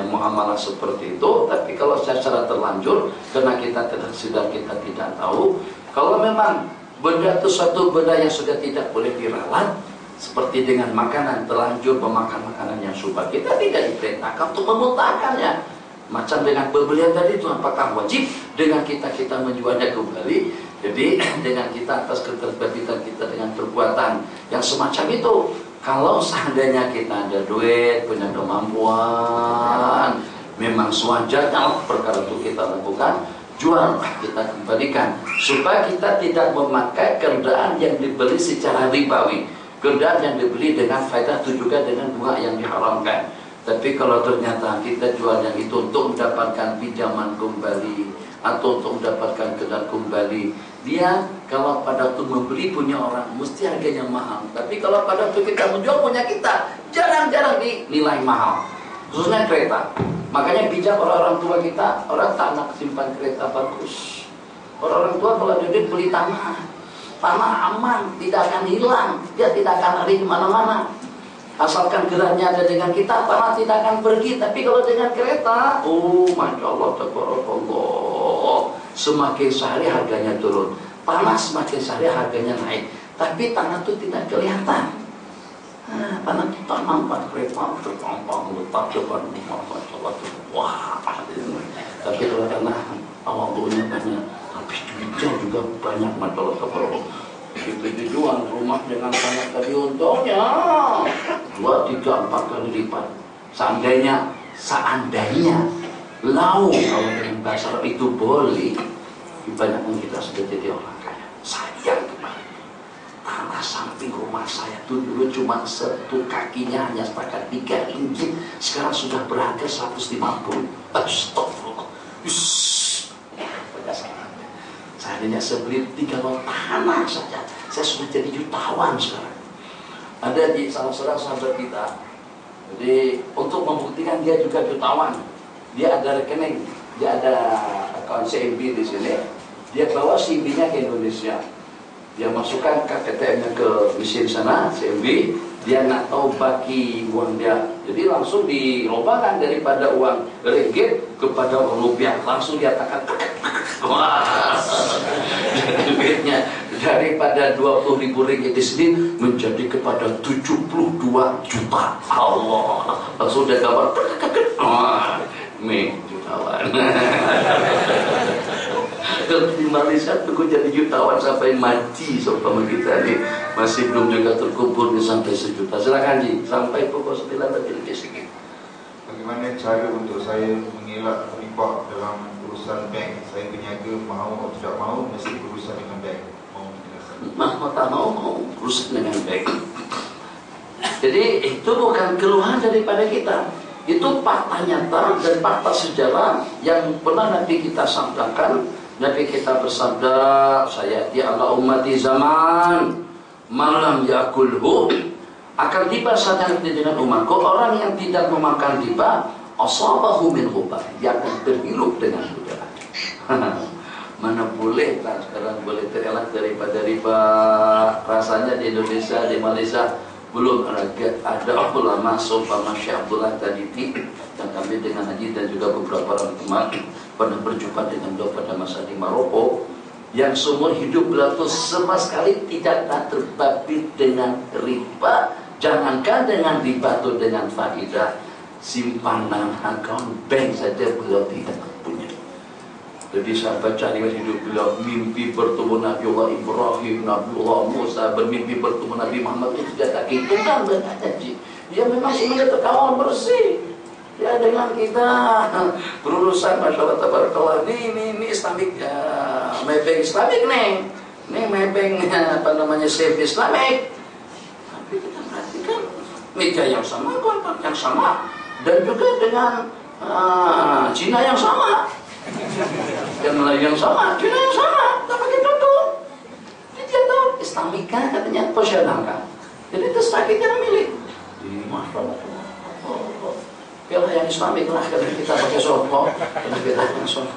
muamalah seperti itu. Tapi kalau secara terlanjur, karena kita sudah tidak tahu, kalau memang benda itu suatu benda yang sudah tidak boleh diralat, seperti dengan makanan, terlanjur memakan makanan yang subah, kita tidak diperintahkan untuk memuntahkannya. Macam dengan pembelian tadi itu, apakah wajib dengan kita menjualnya kembali? Jadi dengan kita atas keterbitan kita dengan perbuatan yang semacam itu, kalau seandainya kita ada duit, punya kemampuan, memang sewajarnya perkara itu kita lakukan, jual, kita kembalikan, supaya kita tidak memakai keadaan yang dibeli secara ribawi, keadaan yang dibeli dengan faedah itu juga dengan bunga yang diharamkan. Tapi kalau ternyata kita jual yang itu untuk mendapatkan pinjaman kembali atau untuk mendapatkan keadaan kembali, dia kalau pada waktu membeli punya orang mesti harganya mahal. Tapi kalau pada waktu kita menjual punya kita, jarang-jarang dinilai mahal, khususnya kereta. Makanya bijak orang tua kita, orang tak nak simpan kereta bagus. Orang tua kalau duit beli tanah aman, tidak akan hilang, dia tidak akan lari kemana-mana. Asalkan geraknya ada dengan kita, tanah tidak akan pergi. Tapi kalau dengan kereta, Masya Allah tabarakallah, semakin sehari harganya turun, tanah semakin sehari harganya naik, tapi tanah itu tidak kelihatan. Tanah kita nampak kereta terpampang letak depan rumah, Masya Allah, wah. Tapi kalau tanah awal dulunya banyak, tapi duitnya juga banyak, Masya Allah tabarakallah. Itu dijual rumah dengan banyak tadi untungnya 2, 3, 4 kali lipat. Seandainya lau kalau dengan bahasa itu boleh, kebanyakan kita sudah jadi orang kaya. Sayang kemarin tanah samping rumah saya itu dulu cuma 1 kakinya hanya sepakat 3 ringgit, sekarang sudah berharga 150. Astagfirullah. Seandainya saya beli 3 lot tanah saja, saya sudah jadi jutawan sekarang. Ada di salah seorang sahabat kita, jadi untuk membuktikan dia juga jutawan, dia ada rekening, dia ada akun CMB di sini, dia bawa CMB-nya ke Indonesia, dia masukkan KTM-nya ke mesin sana, CMB, dia nak tahu baki uang dia, jadi langsung dirobahkan daripada uang ringgit kepada uang rupiah, langsung dia tekan. Wah, duitnya daripada 20.000 ringgit di sini menjadi kepada 72 juta. Allah, langsung dia gambar. Jutawan. Kalau di Malaysia tunggu jadi jutawan sampai mati, seumpama kita ini masih belum juga terkumpul sampai 1 juta. Silakan Ji, sampai pukul 9 lebih sedikit. Bagaimana cara untuk saya mengelak riba dalam urusan bank? Saya berniaga, mahu atau tidak mahu, mesti berurusan dengan bank. Mau tak mau berurusan dengan bank. Jadi itu bukan keluhan daripada kita, itu fakta nyata dan fakta sejarah yang pernah Nabi kita sabdakan. Nabi kita bersabda, saya di ala ummati zaman malam yakulhu, akan tiba saatnya nanti dengan umatku orang yang tidak memakan riba, asabahu min riba, dia akan terhirup dengan udara. Mana boleh kan sekarang boleh terelak daripada riba. Rasanya di Indonesia, di Malaysia Belum ada ulama seumpama Syekh Abdullah Taditi yang kami dengan Haji dan juga beberapa orang teman pernah berjumpa dengan beliau pada masa di Maroko, yang seumur hidup beliau itu sama sekali tidak terbabit dengan riba. Jangankan dengan riba atau dengan faidah, simpanan akun bank saja beliau tidak punya. Jadi saya baca riwayat hidup beliau, mimpi bertemu Nabi Allah Ibrahim, Nabi Allah Musa, bermimpi bertemu Nabi Muhammad, itu tidak hitungan banyak. Dia memang semuanya terkawal bersih. Ya dengan kita berurusan masyarakat tabarakallah, ini Islamik, maybank Islamik nih, ini maybank apa namanya safe Islamik. Tapi kita perhatikan meja yang sama, kontrak yang sama, dan juga dengan Cina yang sama, dan Melayu yang sama, Cina yang sama, tak pakai tutup. Jadi dia tahu Islamika katanya posisionalkan. Jadi itu sakitnya milik. Di masyarakat. Piala yang Islamik lah, karena kita pakai sopo, karena kita pakai sopo.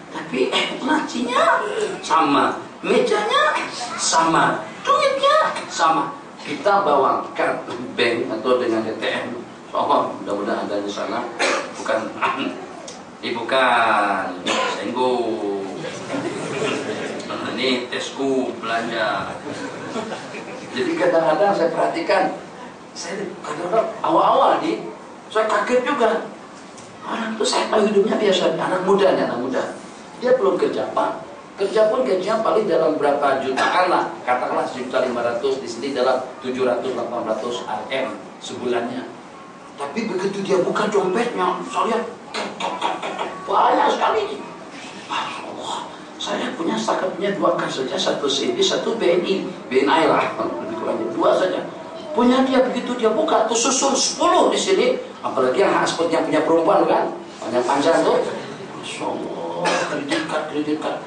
Tapi lacinya sama, mejanya sama, duitnya sama. Kita bawa kartu bank atau dengan ATM. Oh, mudah-mudahan ada di sana. Bukan, bukan, senggu. Ini tesku belanja. Jadi kadang-kadang saya perhatikan, saya kadang-kadang awal-awal nih. Saya kaget juga. Orang itu saya tahu hidupnya biasa, anak muda. Dia belum kerja, Pak. Kerja pun gajinya paling dalam berapa jutaan lah. Katakanlah 1.500, di sini dalam 700-800 RM sebulannya. Tapi begitu dia buka dompetnya, saya lihat banyak sekali. Masya Allah, saya punya setakat punya 2 kas saja, 1 CB, 1 BNI lah, dikurangi 2 saja. Punya dia begitu dia buka tuh susun 10 di sini, apalagi yang pasportnya punya perempuan kan, banyak panjang tuh. Masya Allah, kredit card.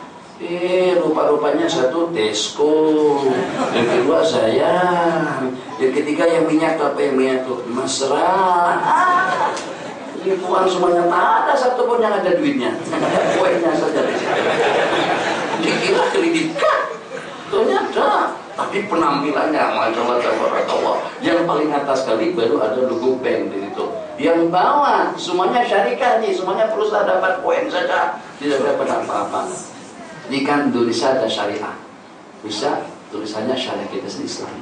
Rupa-rupanya 1 Tesco, yang kedua saya, yang ketiga yang minyak tuh apa yang minyak tuh mesra. Ini uang semuanya tak ada satupun yang ada duitnya, kuenya saja. Dikira kredit card, ternyata. Tapi penampilannya, masya-Allah, yang paling atas sekali baru ada logo bank di situ. Yang bawah semuanya syarikat nih, semuanya perusahaan dapat poin saja, tidak dapat apa-apa. Ini kan Indonesia ada syariah, bisa tulisannya syariah kita Islam.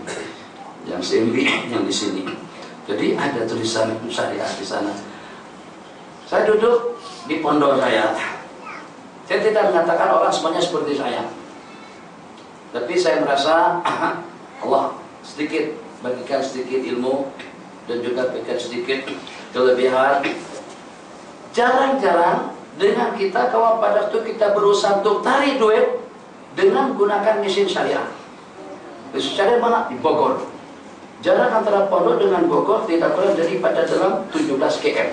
Yang CMB yang di sini. Jadi ada tulisan syariah di sana. Saya duduk di pondok saya. Saya tidak mengatakan orang semuanya seperti saya. Tapi saya merasa Allah sedikit bagikan sedikit ilmu dan juga berikan sedikit kelebihan. Jarang-jarang dengan kita kalau pada waktu kita berusaha untuk tarik duit dengan gunakan mesin syariah. Mesin syariah mana? Di Bogor. Jarak antara pondok dengan Bogor tidak kurang daripada dalam 17 km.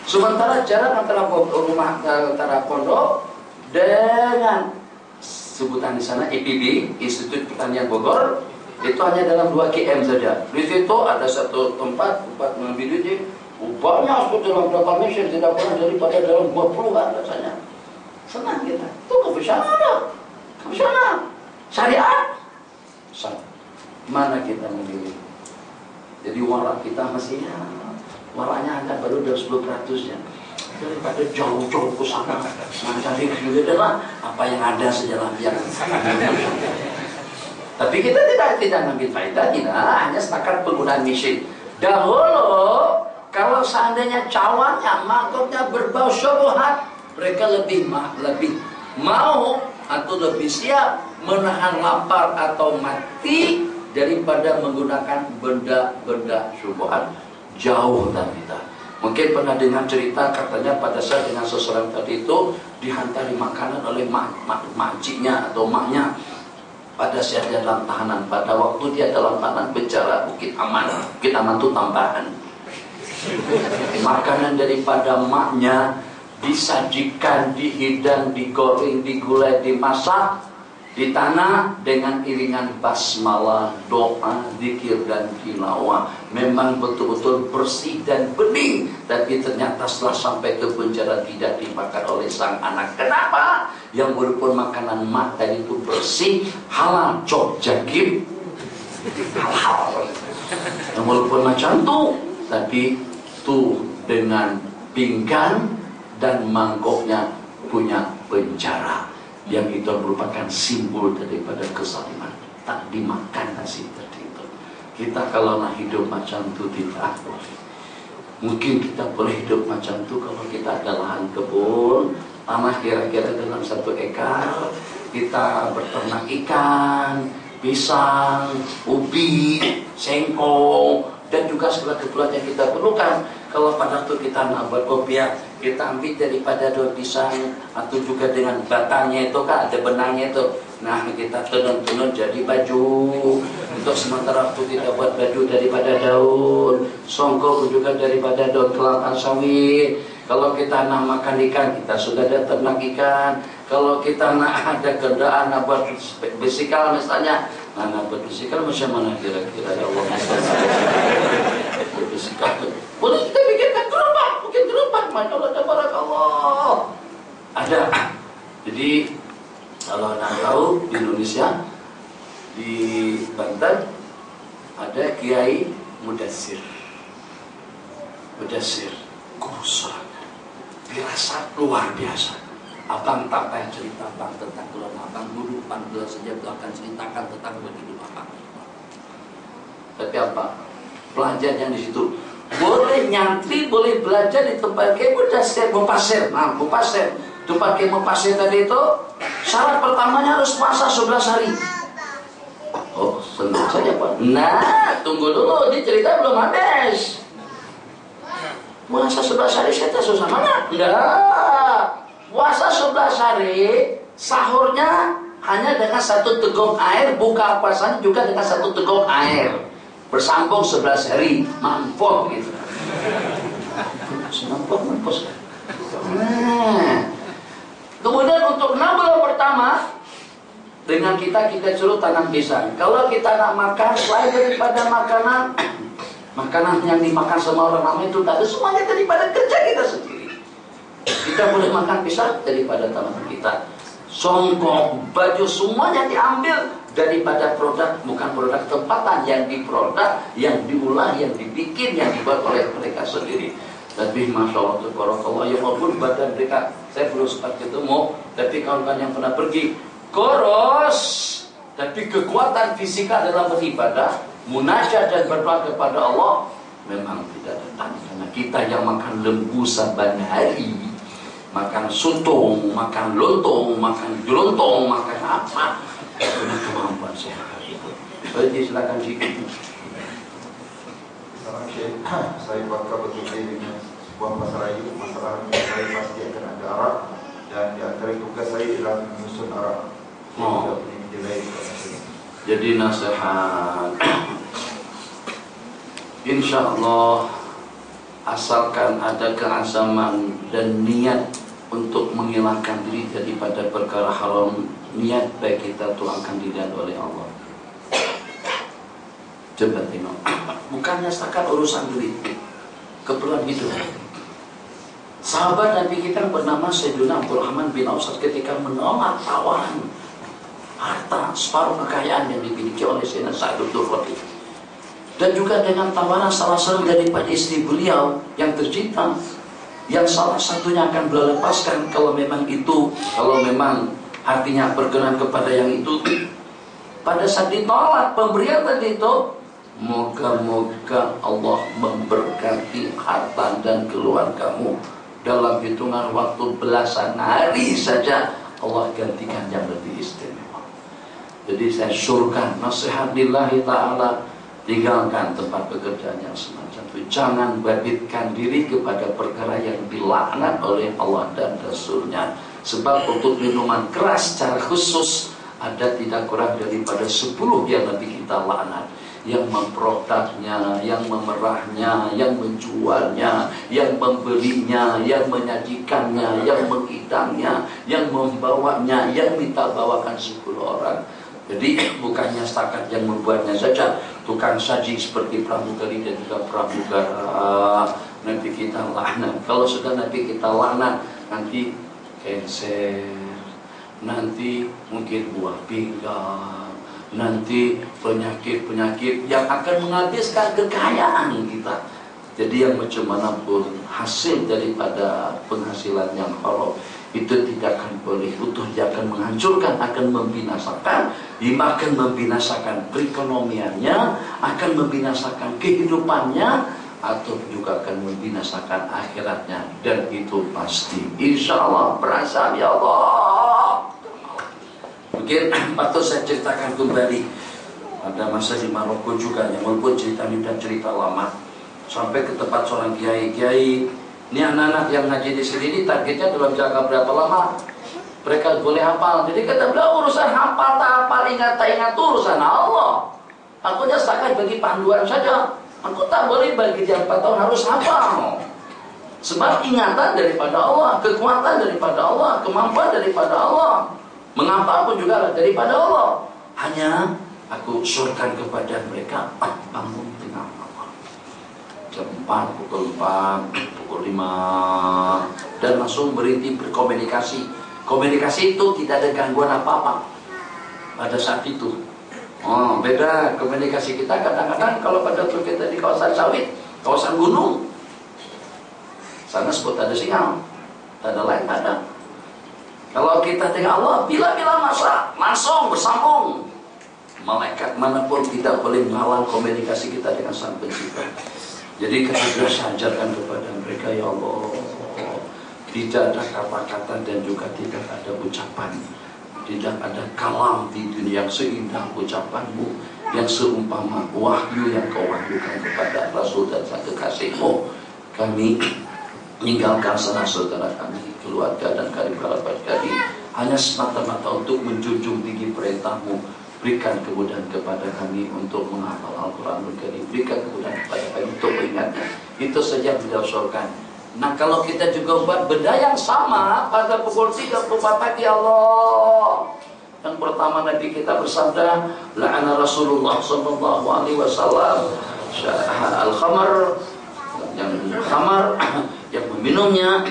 Sementara jarak antara rumah antara pondok dengan sebutan di sana IPB, Institut Pertanian Bogor, itu hanya dalam 2 km saja. Di situ ada satu tempat mengambil duit, banyak dalam berapa mesin tidak kurang daripada dalam 20-an rasanya. Senang kita. Itu kebiasaan. Syariat. Mana kita memilih? Jadi warak kita masih waraknya agak baru 10% ya. Daripada jauh-jauh ke sana mencari duit adalah apa yang ada saja lah biar. Tapi kita tidak ngambil faedah, tidak hanya setakat penggunaan mesin. Dahulu kalau seandainya cawannya mangkoknya berbau syubhat, mereka lebih mau atau lebih siap menahan lapar atau mati daripada menggunakan benda-benda syubhat. Jauh dari kita. Mungkin pernah dengar cerita katanya pada saat dengan seseorang tadi itu dihantari makanan oleh makciknya atau maknya pada saat dia dalam tahanan. Pada waktu dia dalam tahanan bicara Bukit Aman itu tambahan. Makanan daripada maknya disajikan, dihidang, digoreng, digulai, dimasak di tanah dengan iringan basmalah, doa, zikir dan tilawah. Memang betul-betul bersih dan bening. Tapi ternyata setelah sampai ke penjara tidak dimakan oleh sang anak. Kenapa? Yang walaupun makanan mata itu bersih, halal, cok jagim, halal. Walaupun macam tu, tapi tu dengan pinggan dan mangkoknya punya penjara, yang itu merupakan simbol daripada kezaliman. Tak dimakan nasi tadi itu. Kita kalau nak hidup macam tu tidak boleh. Mungkin kita boleh hidup macam tu kalau kita ada lahan kebun, tanah kira-kira dalam 1 ekar, kita berternak ikan, pisang, ubi, sengkong, dan juga segala keperluan yang kita perlukan. Kalau pada waktu kita nak buat kopiah, kita ambil daripada daun pisang atau juga dengan batangnya itu kan, ada benangnya itu. Nah, kita tenun-tenun jadi baju. Untuk sementara waktu kita buat baju daripada daun songkok, juga daripada daun kelapa sawit. Kalau kita nak makan ikan, kita sudah ada ternak ikan. Kalau kita nak ada kendaraan, nak buat bisikal misalnya, nak buat bisikal macam mana kira-kira ya Allah? Bisikal boleh kita bikinkan gerobak, mungkin gerobak, masya Allah, tabarakallah. Ada. Jadi kalau nak tahu di Indonesia, di Banten ada Kiai Mudassir, kurusah, dirasa luar biasa. Abang tak payah cerita abang tentang keluarga abang dulu, panggil saja akan ceritakan tentang begitu abang. Tapi apa? Pelajar yang di situ boleh nyantri, boleh belajar di tempat Kiai Mudassir, Mupasir. Nah, Mupasir, tempat Kiai Mupasir tadi itu syarat pertamanya harus puasa 11 hari. Oh, senang saja Pak. Nah, tunggu dulu, ini cerita belum habis. Puasa 11 hari saya tak susah mana? Enggak. Puasa 11 hari, sahurnya hanya dengan 1 teguk air, buka puasanya juga dengan 1 teguk air. Bersambung 11 hari, mampus gitu. Mampus. Nah, kemudian untuk 6 bulan pertama, dengan kita suruh tanam pisang. Kalau kita nak makan, selain daripada makanan yang dimakan sama orang ramai itu tadi, semuanya daripada kerja kita sendiri. Kita boleh makan pisang daripada tanaman kita. Songkok, baju, semuanya diambil daripada produk, bukan produk tempatan, yang diproduk, yang diolah, yang dibikin, yang dibuat oleh mereka sendiri. Tapi masya Allah, tabarakallah, ya walaupun badan mereka, saya belum sempat ketemu, tapi kawan-kawan yang pernah pergi, koros, tapi kekuatan fisika dalam beribadah, munasyat dan berdoa kepada Allah memang tidak datang. Karena kita yang makan lembu saban hari, makan sotong, makan lontong, makan gelontong, makan apa, punya kemampuan sehat. Jadi silakan Cik. Salam Syekh, saya bakal bekerja dengan sebuah pasarayu. Masalah saya pasti akan ada Arab, dan di antara tugas saya ialah menyusun Arab. Jadi nasihat, insya Allah, asalkan ada keazaman dan niat untuk menghilangkan diri daripada perkara haram, niat baik kita itu akan dilihat oleh Allah. Coba tengok, bukannya setakat urusan duit, keperluan hidup. Sahabat Nabi kita bernama Sayyidina Abdurrahman bin Auf ketika menolak tawaran harta separuh kekayaan yang dimiliki oleh Sayyidina Sa'id bin Rabi', dan juga dengan tawaran salah satu daripada istri beliau yang tercinta, yang salah satunya akan beliau lepaskan kalau memang artinya berkenan kepada yang itu. Pada saat ditolak pemberian tadi itu, moga-moga Allah memberkati harta dan keluargamu. Dalam hitungan waktu belasan hari saja Allah gantikan yang lebih istimewa. Jadi saya surkan nasihat lillahi ta'ala, tinggalkan tempat pekerjaan yang semacam itu. Jangan babitkan diri kepada perkara yang dilaknat oleh Allah dan Rasulnya. Sebab untuk minuman keras secara khusus ada tidak kurang daripada 10 yang lebih kita laknat. Yang memproduknya, yang memerahnya, yang menjualnya, yang membelinya, yang menyajikannya, yang menghidangnya, yang membawanya, yang minta bawakan 10 orang. Jadi bukannya setakat yang membuatnya saja, tukang saji seperti pramugari dan juga pramugara, nanti kita laknat. Kalau sudah nanti kita laknat, nanti kanser, nanti mungkin buah pinggang, nanti penyakit-penyakit yang akan menghabiskan kekayaan kita. Jadi yang macam mana pun hasil daripada penghasilan yang haram itu tidak akan boleh utuh, dia akan menghancurkan, akan membinasakan, akan membinasakan perekonomiannya, akan membinasakan kehidupannya, atau juga akan membinasakan akhiratnya. Dan itu pasti, insya Allah, perasaan ya Allah. Mungkin patut saya ceritakan kembali pada masa di Maroko juga, yang walaupun cerita ini dan cerita lama, sampai ke tempat seorang kiai. Ini anak-anak yang ngaji di sini ini targetnya dalam jangka berapa lama mereka boleh hafal. Jadi kata beliau, urusan hafal tak hafal, ingat tak ingat itu urusan Allah. Aku hanya setakat bagi panduan saja. Aku tak boleh bagi dia 4 tahun harus hafal. Sebab ingatan daripada Allah, kekuatan daripada Allah, kemampuan daripada Allah, menghafal pun juga daripada Allah. Hanya aku surkan kepada mereka, bangun tengah malam, jam 4, pukul 4, pukul 5, dan langsung berhenti berkomunikasi. Komunikasi itu tidak ada gangguan apa-apa pada saat itu. Oh, beda komunikasi kita kadang-kadang kalau pada waktu kita di kawasan sawit, kawasan gunung, sana sebut ada sinyal, tak ada lain ada. Kalau kita dengan Allah, bila-bila masa langsung bersambung. Malaikat manapun tidak boleh menghalang komunikasi kita dengan Sang Pencipta. Jadi ketika saya ajarkan kepada mereka, ya Allah, tidak ada kata-kata dan juga tidak ada ucapan, tidak ada kalam di dunia yang seindah ucapanmu, yang seumpama wahyu yang kau wahyukan kepada Rasul dan sang kekasihmu. Kami meninggalkan saudara kami, keluarga dan kerabat kami, hanya semata-mata untuk menjunjung tinggi perintahmu. Berikan kemudahan kepada kami untuk menghafal Al-Quranul Karim, berikan kemudahan kepada kami untuk mengingatnya. Itu saja beliau sorkan. Nah, kalau kita juga buat benda yang sama pada pukul 3 pagi, Allah. Yang pertama Nabi kita bersabda, la'ana Rasulullah sallallahu alaihi wasallam al-khamar, yang khamar, yang meminumnya,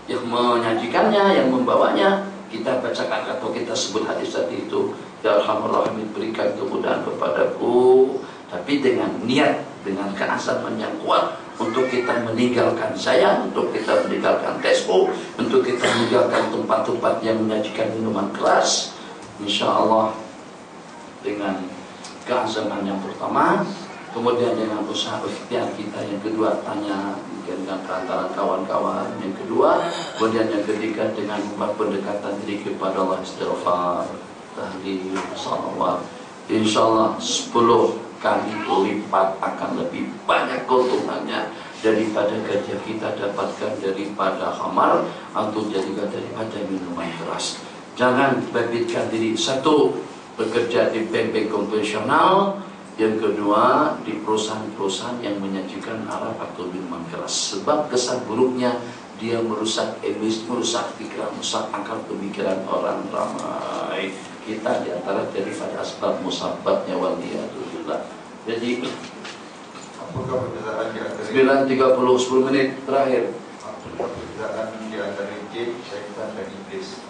yang menyajikannya, yang membawanya. Kita bacakan atau kita sebut hadis tadi itu, ya Alhamdulillah, berikan kemudahan kepadaku, tapi dengan niat, dengan keasaman yang kuat, untuk kita meninggalkan saya, untuk kita meninggalkan Tesco, untuk kita meninggalkan tempat-tempat yang menyajikan minuman keras. Insya Allah dengan keazaman yang pertama, kemudian dengan usaha ikhtiar kita yang kedua, tanya dengan perantara kawan-kawan yang kedua, kemudian yang ketiga dengan membuat pendekatan diri kepada Allah, istighfar, tahlil, salawat. Insya Allah 10 kali lipat akan lebih banyak keuntungannya daripada kerja kita dapatkan daripada khamar atau daripada minuman keras. Jangan babitkan diri, satu, bekerja di bank-bank konvensional, yang kedua di perusahaan-perusahaan yang menyajikan arak atau minuman keras. Sebab kesan buruknya dia merusak image, merusak pikiran, merusak akal pemikiran orang ramai. Kita diantara daripada asbab musababnya waliyadzubillah. Jadi apakah perbezaan di antara 9.30, 10 menit terakhir. Apakah perbezaan di antara jin, syaitan dan iblis?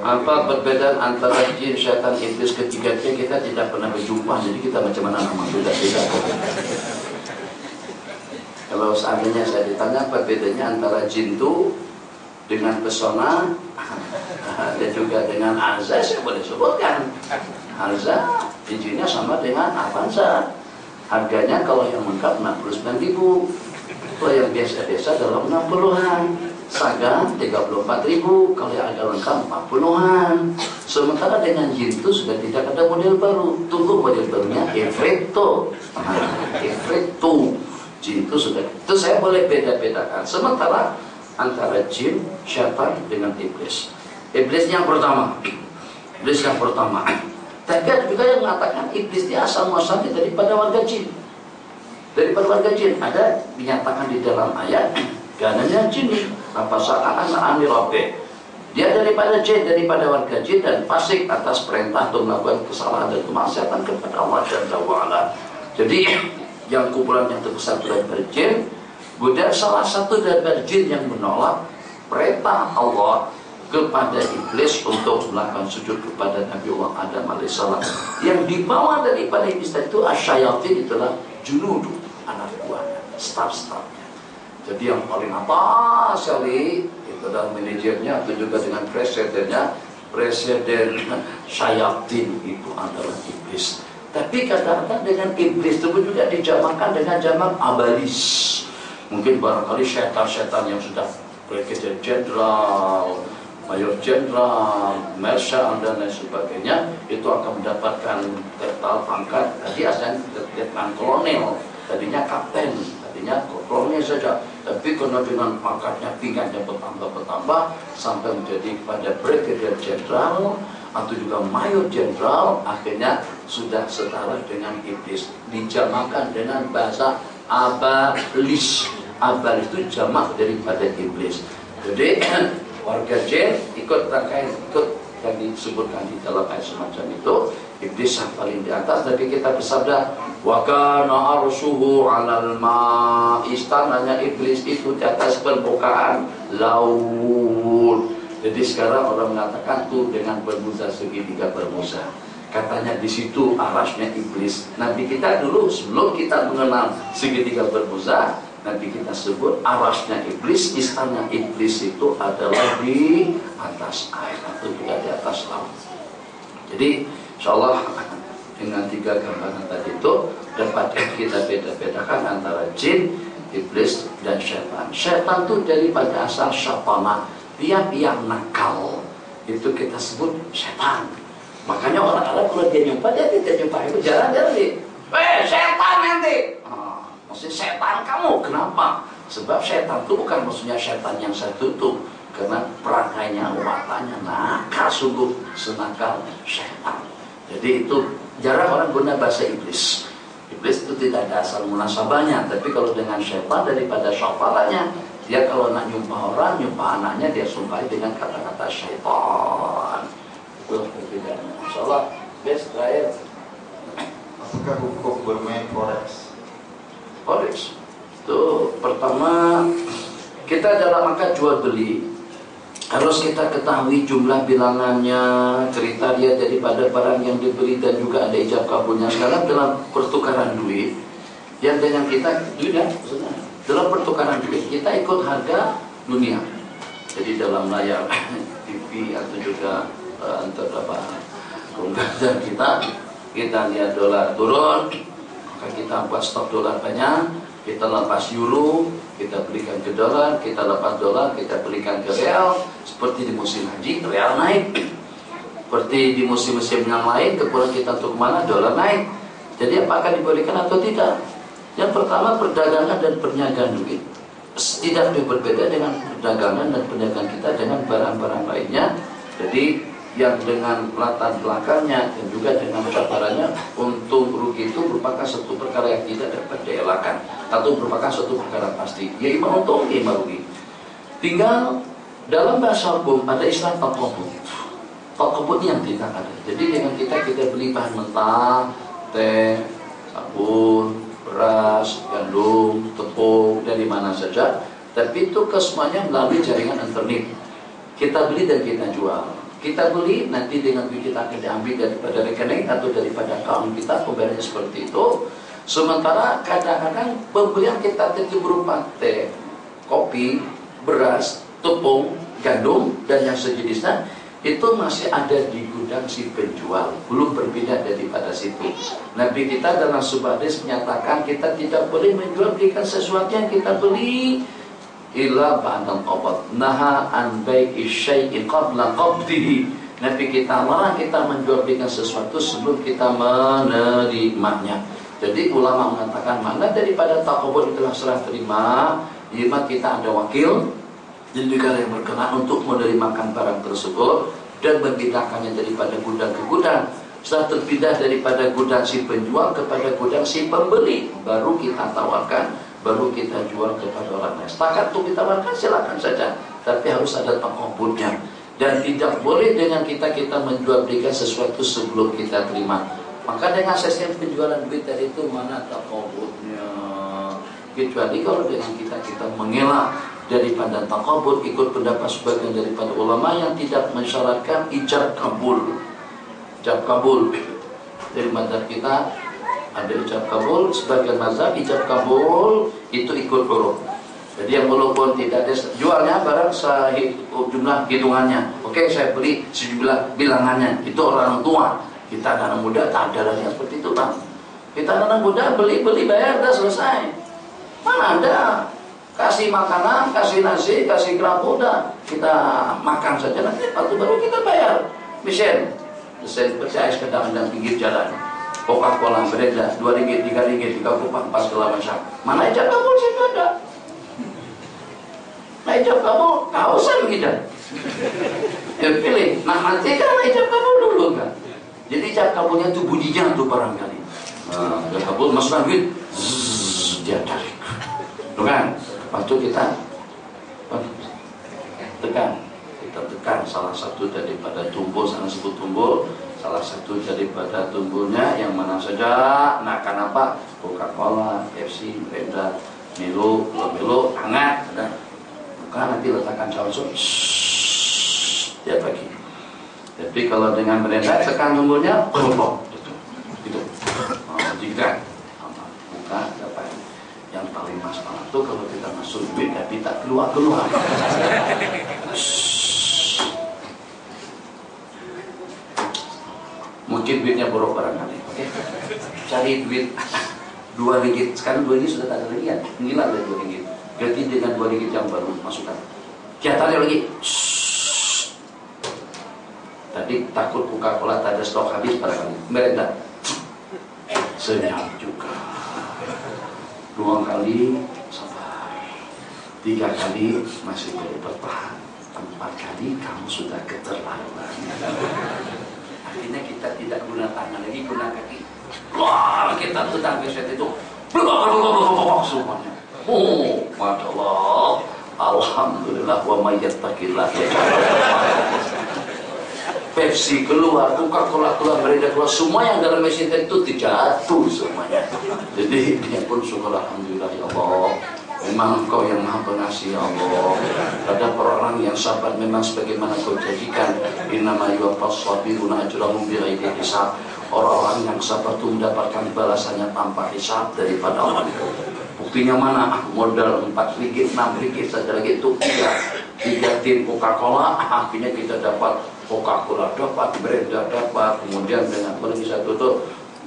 Apa perbedaan antara jin, syaitan, iblis? Ketiganya kita tidak pernah berjumpa, jadi kita macam mana nama beda-beda. Kalau seandainya saya ditanya apa bedanya antara jin itu dengan pesona dan juga dengan Alza, saya boleh sebutkan. Alza jinnya sama dengan Avanza. Harganya kalau yang lengkap 69.000, kalau yang biasa-biasa dalam 60-an. Saga 34.000, kalau yang agak lengkap 40-an. Sementara dengan jin itu sudah tidak ada model baru. Tunggu model barunya Efrecto. Efrecto. Jin itu sudah, itu saya boleh beda-bedakan. Sementara antara jin, syaitan dengan iblis. Iblis yang pertama. Iblis yang pertama. Tapi ada juga yang mengatakan iblis dia asal muasalnya daripada warga jin. Daripada warga jin. Ada dinyatakan di dalam ayat, gananya jin, apa sa'an amirabe. Dia daripada jin, daripada warga jin, dan fasik atas perintah untuk melakukan kesalahan dan kemaksiatan kepada Allah Jalla wa'ala. Jadi yang kumpulan yang terbesar daripada jin, kemudian salah satu daripada jin yang menolak perintah Allah, kepada iblis untuk melakukan sujud kepada Nabi Allah Adam alaihissalam. Yang dibawa daripada iblis itu asyayatin, itulah junudu, anak buahnya, staf-stafnya. Jadi yang paling atas sekali itu adalah manajernya atau juga dengan presidennya. Presiden syayatin itu adalah iblis. Tapi kadang-kadang dengan iblis itu juga dijamakan dengan jamak abalis. Mungkin barangkali setan-setan yang sudah Presiden Jenderal, Mayor Jenderal, Marshal dan lain sebagainya, itu akan mendapatkan total pangkat. Tadi asalnya letnan kolonel, tadinya kapten, tadinya kolonel saja. Tapi karena dengan pangkatnya tingkatnya bertambah sampai menjadi pada Brigadier Jenderal atau juga Mayor Jenderal, akhirnya sudah setara dengan iblis. Dijamakan dengan bahasa abalis. Abalis itu jamak daripada iblis. Jadi warga jin ikut rangkaian, ikut yang disebutkan di dalam ayat semacam itu. Iblis yang paling di atas. Tapi kita bersabda, wa kana arshuhu 'alal ma', istananya iblis itu di atas permukaan laut. Jadi sekarang orang mengatakan tuh dengan bermuza segitiga bermuza. Katanya di situ arasnya iblis. Nabi kita dulu sebelum kita mengenal segitiga bermuza, Nabi kita sebut arasnya iblis, istana iblis itu adalah di atas air atau juga di atas laut. Jadi insyaallah dengan 3 gambaran tadi itu dapat kita beda-bedakan antara jin, iblis dan syaitan. Syaitan itu daripada asal syatana, dia yang nakal, itu kita sebut syaitan. Makanya orang Arab kalau dia jumpa, dia tidak jumpa itu jarang-jarang nih. Syaitan nanti. Maksudnya setan kamu, kenapa? Sebab setan itu bukan maksudnya setan yang saya tutup, karena perangkainya, wataknya nakal, sungguh senakal setan. Jadi itu jarang orang guna bahasa iblis. Iblis itu tidak ada asal munasabahnya, tapi kalau dengan setan daripada syafalanya, dia kalau nak nyumpah orang, nyumpah anaknya, dia sumpahi dengan kata-kata syaitan. Itu perbedaannya. Insyaallah, best terakhir. Apakah hukum bermain forex? Forex itu pertama, kita dalam angka jual beli harus kita ketahui jumlah bilangannya, kriteria daripada barang yang dibeli dan juga ada ijab kabulnya. Sekarang dalam pertukaran duit yang dengan kita duit ya, dalam pertukaran duit kita ikut harga dunia. Jadi dalam layar TV atau juga antara komputer kita lihat dolar turun, kita buat stok dolar banyak, kita lepas euro, kita belikan ke dolar, kita lepas dolar, kita belikan ke real. Seperti di musim haji, real naik. Seperti di musim-musim yang lain, kepulang kita untuk kemana, dolar naik. Jadi apakah dibolehkan atau tidak? Yang pertama, perdagangan dan perniagaan duit tidak berbeda dengan perdagangan dan perniagaan kita dengan barang-barang lainnya. Jadi yang dengan latar belakangnya dan juga dengan cabarannya, untung rugi itu merupakan satu perkara yang tidak dapat dielakkan atau merupakan suatu perkara pasti. Ya imam untung, ya imam rugi. Tinggal dalam bahasa hukum ada istilah taqabud. Taqabud yang tidak ada. Jadi dengan kita beli bahan mentah, teh, sabun, beras, gandum, tepung dari mana saja, tapi itu kesemuanya melalui jaringan internet. Kita beli dan kita jual. Kita beli, nanti dengan duit kita akan diambil daripada rekening atau daripada account kita, pembayarannya seperti itu. Sementara kadang-kadang pembelian kita itu berupa teh, kopi, beras, tepung, gandum, dan yang sejenisnya, itu masih ada di gudang si penjual, belum berpindah daripada situ. Nabi kita dalam sebuah hadis menyatakan kita tidak boleh menjual belikan sesuatu yang kita beli illa ba'dal qabd. Naha an bai'i syai'i qabla qabdihi. Nabi kita larang kita menjual belikan sesuatu sebelum kita menerimanya. Jadi ulama mengatakan mana daripada taqabud itulah serah terima, lima kita ada wakil di negara yang berkenan untuk menerimakan barang tersebut dan memindahkannya daripada gudang ke gudang. Setelah terpindah daripada gudang si penjual kepada gudang si pembeli, baru kita tawarkan, baru kita jual kepada orang lain. Sepakat untuk ditawarkan, silakan saja, tapi harus ada taqabudnya. Dan tidak boleh dengan kita menjual belikan sesuatu sebelum kita terima. Maka dengan sistem penjualan duit tadi itu mana taqabudnya? Kecuali kalau dengan kita mengelak daripada taqabul, ikut pendapat sebagian daripada ulama yang tidak mensyaratkan ijab kabul. Ijab kabul dari mazhab kita ada ijab kabul, sebagian mazhab ijab kabul itu ikut huruf. Jadi yang walaupun tidak ada jualnya barang jumlah hitungannya, oke saya beli sejumlah bilangannya, itu orang tua. Kita anak muda tak ada lagi seperti itu bang. Kita anak muda beli bayar udah selesai. Mana ada kasih makanan, kasih nasi, kasih kerapu, udah kita makan saja, nanti waktu baru kita bayar. Misen percaya sekedar dan pinggir jalan, Coca-Cola beredar 2 ringgit, 3 ringgit, 3 kupang, pas segala macam. Mana ijab kabul situ ada. Nah ijab kabul kausan kita. Ya pilih. Nah nanti kan ijab kabul dulu kan. Jadi ijab kabulnya itu bunyinya tuh barangkali. Ijab kabul masukkan duit, dia tarik. Tuh kan? Waktu kita tekan salah satu daripada tumbul, sana sebut tumbul, salah satu daripada tumbuhnya yang mana saja. Nah kenapa? Coca-Cola, Pepsi, Mirinda, Milo, hangat, ada. Bukan nanti letakkan langsung, dia bagi. Tapi kalau dengan Mirinda tekan tumbuhnya, gitu. Jika bukan dapat. Yang paling masalah itu kalau kita masuk duit tapi tak keluar. Mungkin duitnya borok barangkali. Oke. Cari duit 2 ringgit. Sekarang 2 ringgit sudah tak ada lagi kan? Inilah dari 2 ringgit. Ganti dengan 2 ringgit yang baru masukkan. Kita tarik lagi. Tadi takut Coca-Cola tak ada stok habis barangkali. Mirinda. Senyap juga. 2 kali sabar, 3 kali masih boleh bertahan, 4 kali kamu sudah keterlaluan. Akhirnya kita tidak guna tangan lagi, guna kaki. Wah, kita tendang keset itu, semuanya. Oh, masya Allah, alhamdulillah wa mayyattaqillah. Pepsi keluar, Coca-Cola keluar, Mirinda keluar, semua yang dalam mesin itu jatuh semuanya. Jadi dia pun syukur alhamdulillah ya Allah. Memang Engkau yang Maha Pengasih ya Allah. Ada orang yang sabar memang sebagaimana Kau janjikan. Innama yuwaffas sabiruna ajrahum bighairi hisab. Orang-orang yang sabar itu mendapatkan balasannya tanpa hisab daripada Allah itu. Buktinya mana? Modal 4 ringgit, 6 ringgit saja lagi itu 3 tin Coca-Cola, akhirnya kita dapat Coca-Cola dapat, Mirinda dapat, kemudian dengan pergi satu tuh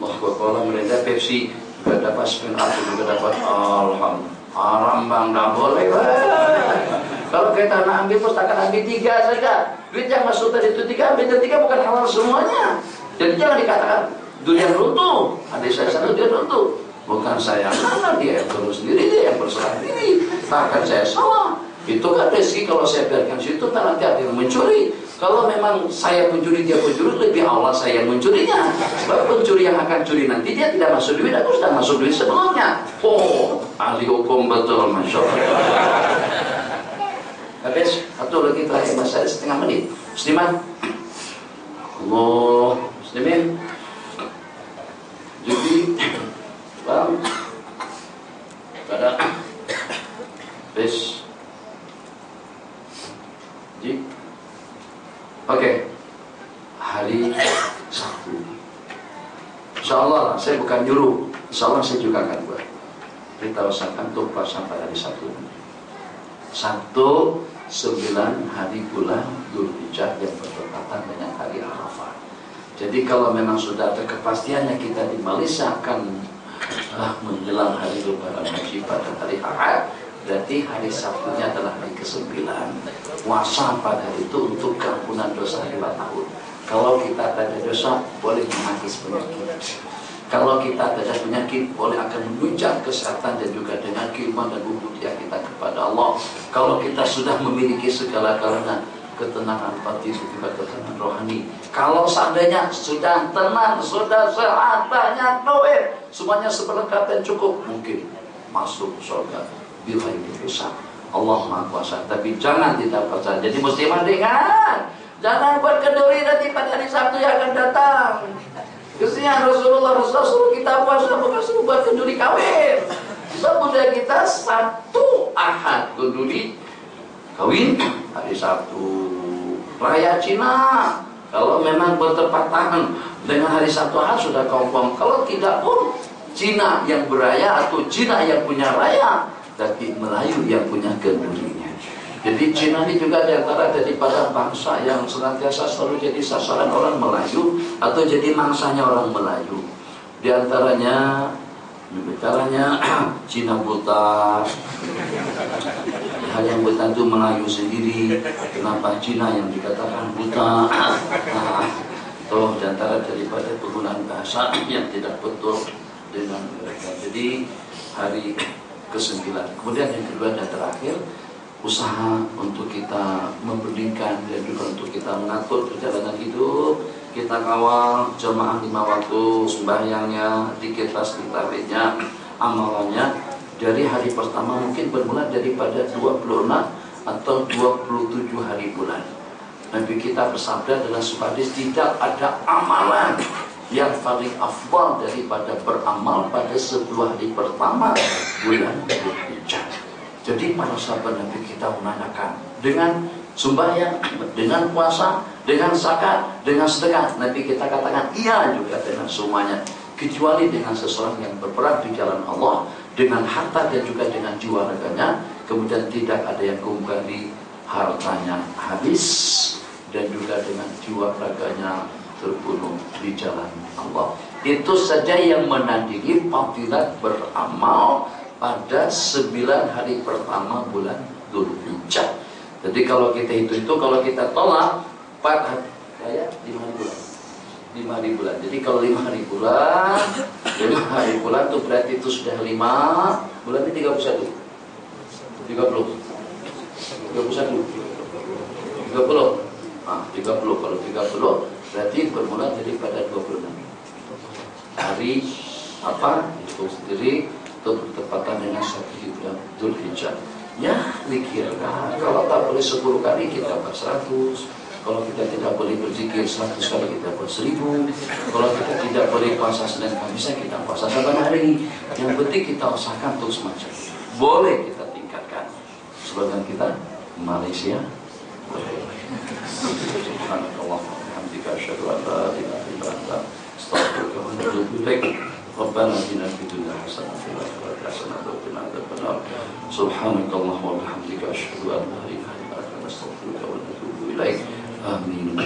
Coca-Cola, Mirinda, Pepsi juga dapat, spin up juga dapat. Alhamdulillah, haram bang, nggak boleh bang. Kalau kita nak ambil pustakan ambil 3 saja, duit yang masuk tadi itu 3, ambil 3 bukan halal semuanya. Jadi jangan dikatakan dunia runtuh, adik saya sana dia runtuh. Bukan saya salah, dia yang terus sendiri, dia yang berserah diri. Bahkan saya salah. Itu kan rezeki kalau saya biarkan situ, nanti ada yang mencuri. Kalau memang saya pencuri, dia pencuri, lebih Allah saya yang mencurinya. Sebab pencuri yang akan curi nanti dia tidak masuk duit, aku sudah masuk duit sebelumnya. Oh, ahli hukum betul, masya Allah. Habis, satu lagi terakhir masa setengah menit. Musliman, Allah, muslimin. Jadi, bang, pada bes. Oke, hari Sabtu. InsyaAllah saya bukan nyuruh, InsyaAllah saya juga akan buat. Kita usahakan untuk puasa pada hari Sabtu. 9 hari bulan Dzulhijjah yang bertepatan dengan hari Arafah. Jadi kalau memang sudah ada kepastiannya kita di Malaysia akan menjelang hari Lebaran Haji pada hari Ahad, berarti hari Sabtunya adalah hari ke-9. Puasa pada hari itu untuk keampunan dosa 2 tahun. Kalau kita tak ada dosa, boleh menangis penyakit. Kalau kita tak ada penyakit, boleh akan menunjang kesehatan dan juga dengan keimanan dan ubudiyah kita kepada Allah. Kalau kita sudah memiliki segala-galanya, ketenangan batin, juga ketenangan rohani. Kalau seandainya sudah tenang, sudah sehat, banyak duit, semuanya seperlengkap dan cukup, mungkin masuk surga bila itu bisa. Allah Maha Kuasa, tapi jangan tidak percaya. Jadi muslimah dengar, jangan buat kenduri nanti pada hari Sabtu yang akan datang. Kesian Rasulullah suruh kita puasa, bukan suruh buat kenduri kawin. Sebudaya kita 1 Ahad kenduri, kawin hari Sabtu. Raya Cina, kalau memang bertepatan dengan hari Sabtu sudah confirm. Kalau tidak pun Cina yang beraya atau Cina yang punya raya, tapi Melayu yang punya kendurinya. Jadi Cina ini juga diantara daripada bangsa yang senantiasa selalu jadi sasaran orang Melayu atau jadi mangsanya orang Melayu. Di antaranya Cina buta. Hal yang buta itu Melayu sendiri. Kenapa Cina yang dikatakan buta? Itu diantara daripada penggunaan bahasa yang tidak betul dengan mereka. Jadi hari ke-9. Kemudian yang kedua dan terakhir, usaha untuk kita memberikan dan juga untuk kita mengatur perjalanan hidup. Kita kawal jamaah 5 waktu, sembahyangnya, dikir tasbih-tahmidnya, amalannya dari hari pertama mungkin bermula daripada 26 atau 27 hari bulan. Nabi kita bersabda dalam sebuah hadis, tidak ada amalan yang paling afdal daripada beramal pada 10 hari pertama bulan Dzulhijjah. Jadi para sahabat Nabi kita menanyakan dengan sembahyang, dengan puasa, dengan zakat, dengan sedekah, Nabi kita katakan iya juga dengan semuanya, kecuali dengan seseorang yang berperang di jalan Allah dengan harta dan juga dengan jiwa raganya, kemudian tidak ada yang kembali hartanya habis dan juga dengan jiwa raganya terbunuh di jalan Allah. Itu saja yang menandingi fadilat beramal pada 9 hari pertama bulan Dzulhijjah. Jadi kalau kita itu kalau kita tolak 4 hari, kayak 5 hari bulan. 5 hari bulan. Jadi kalau 5 hari bulan, 5 hari bulan itu berarti itu sudah 5 bulan ini 31. 30. 31. 30. Nah, 30 kalau 30 berarti bermula daripada 26 hari apa itu sendiri itu bertepatan dengan 1 Dzulhijjah. Ya, dikira kalau tak boleh 10 kali kita buat 100. Kalau kita tidak boleh berzikir 100 kali kita buat 1000. Kalau kita tidak boleh puasa Senin Kamis kita puasa 7 hari. Yang penting kita usahakan untuk semacam boleh kita tingkatkan. Slogan kita Malaysia boleh. Subhanallah walhamdulillah asyhadu an la ilaha illa anta astaghfiruka wa atubu ilaik. Rabbana atina fid dunya hasanah wa fil akhirati hasanah wa qina adzabannar. Subhanakallahumma wa bihamdika asyhadu an la ilaha illa anta astaghfiruka wa atubu ilaik. Amin.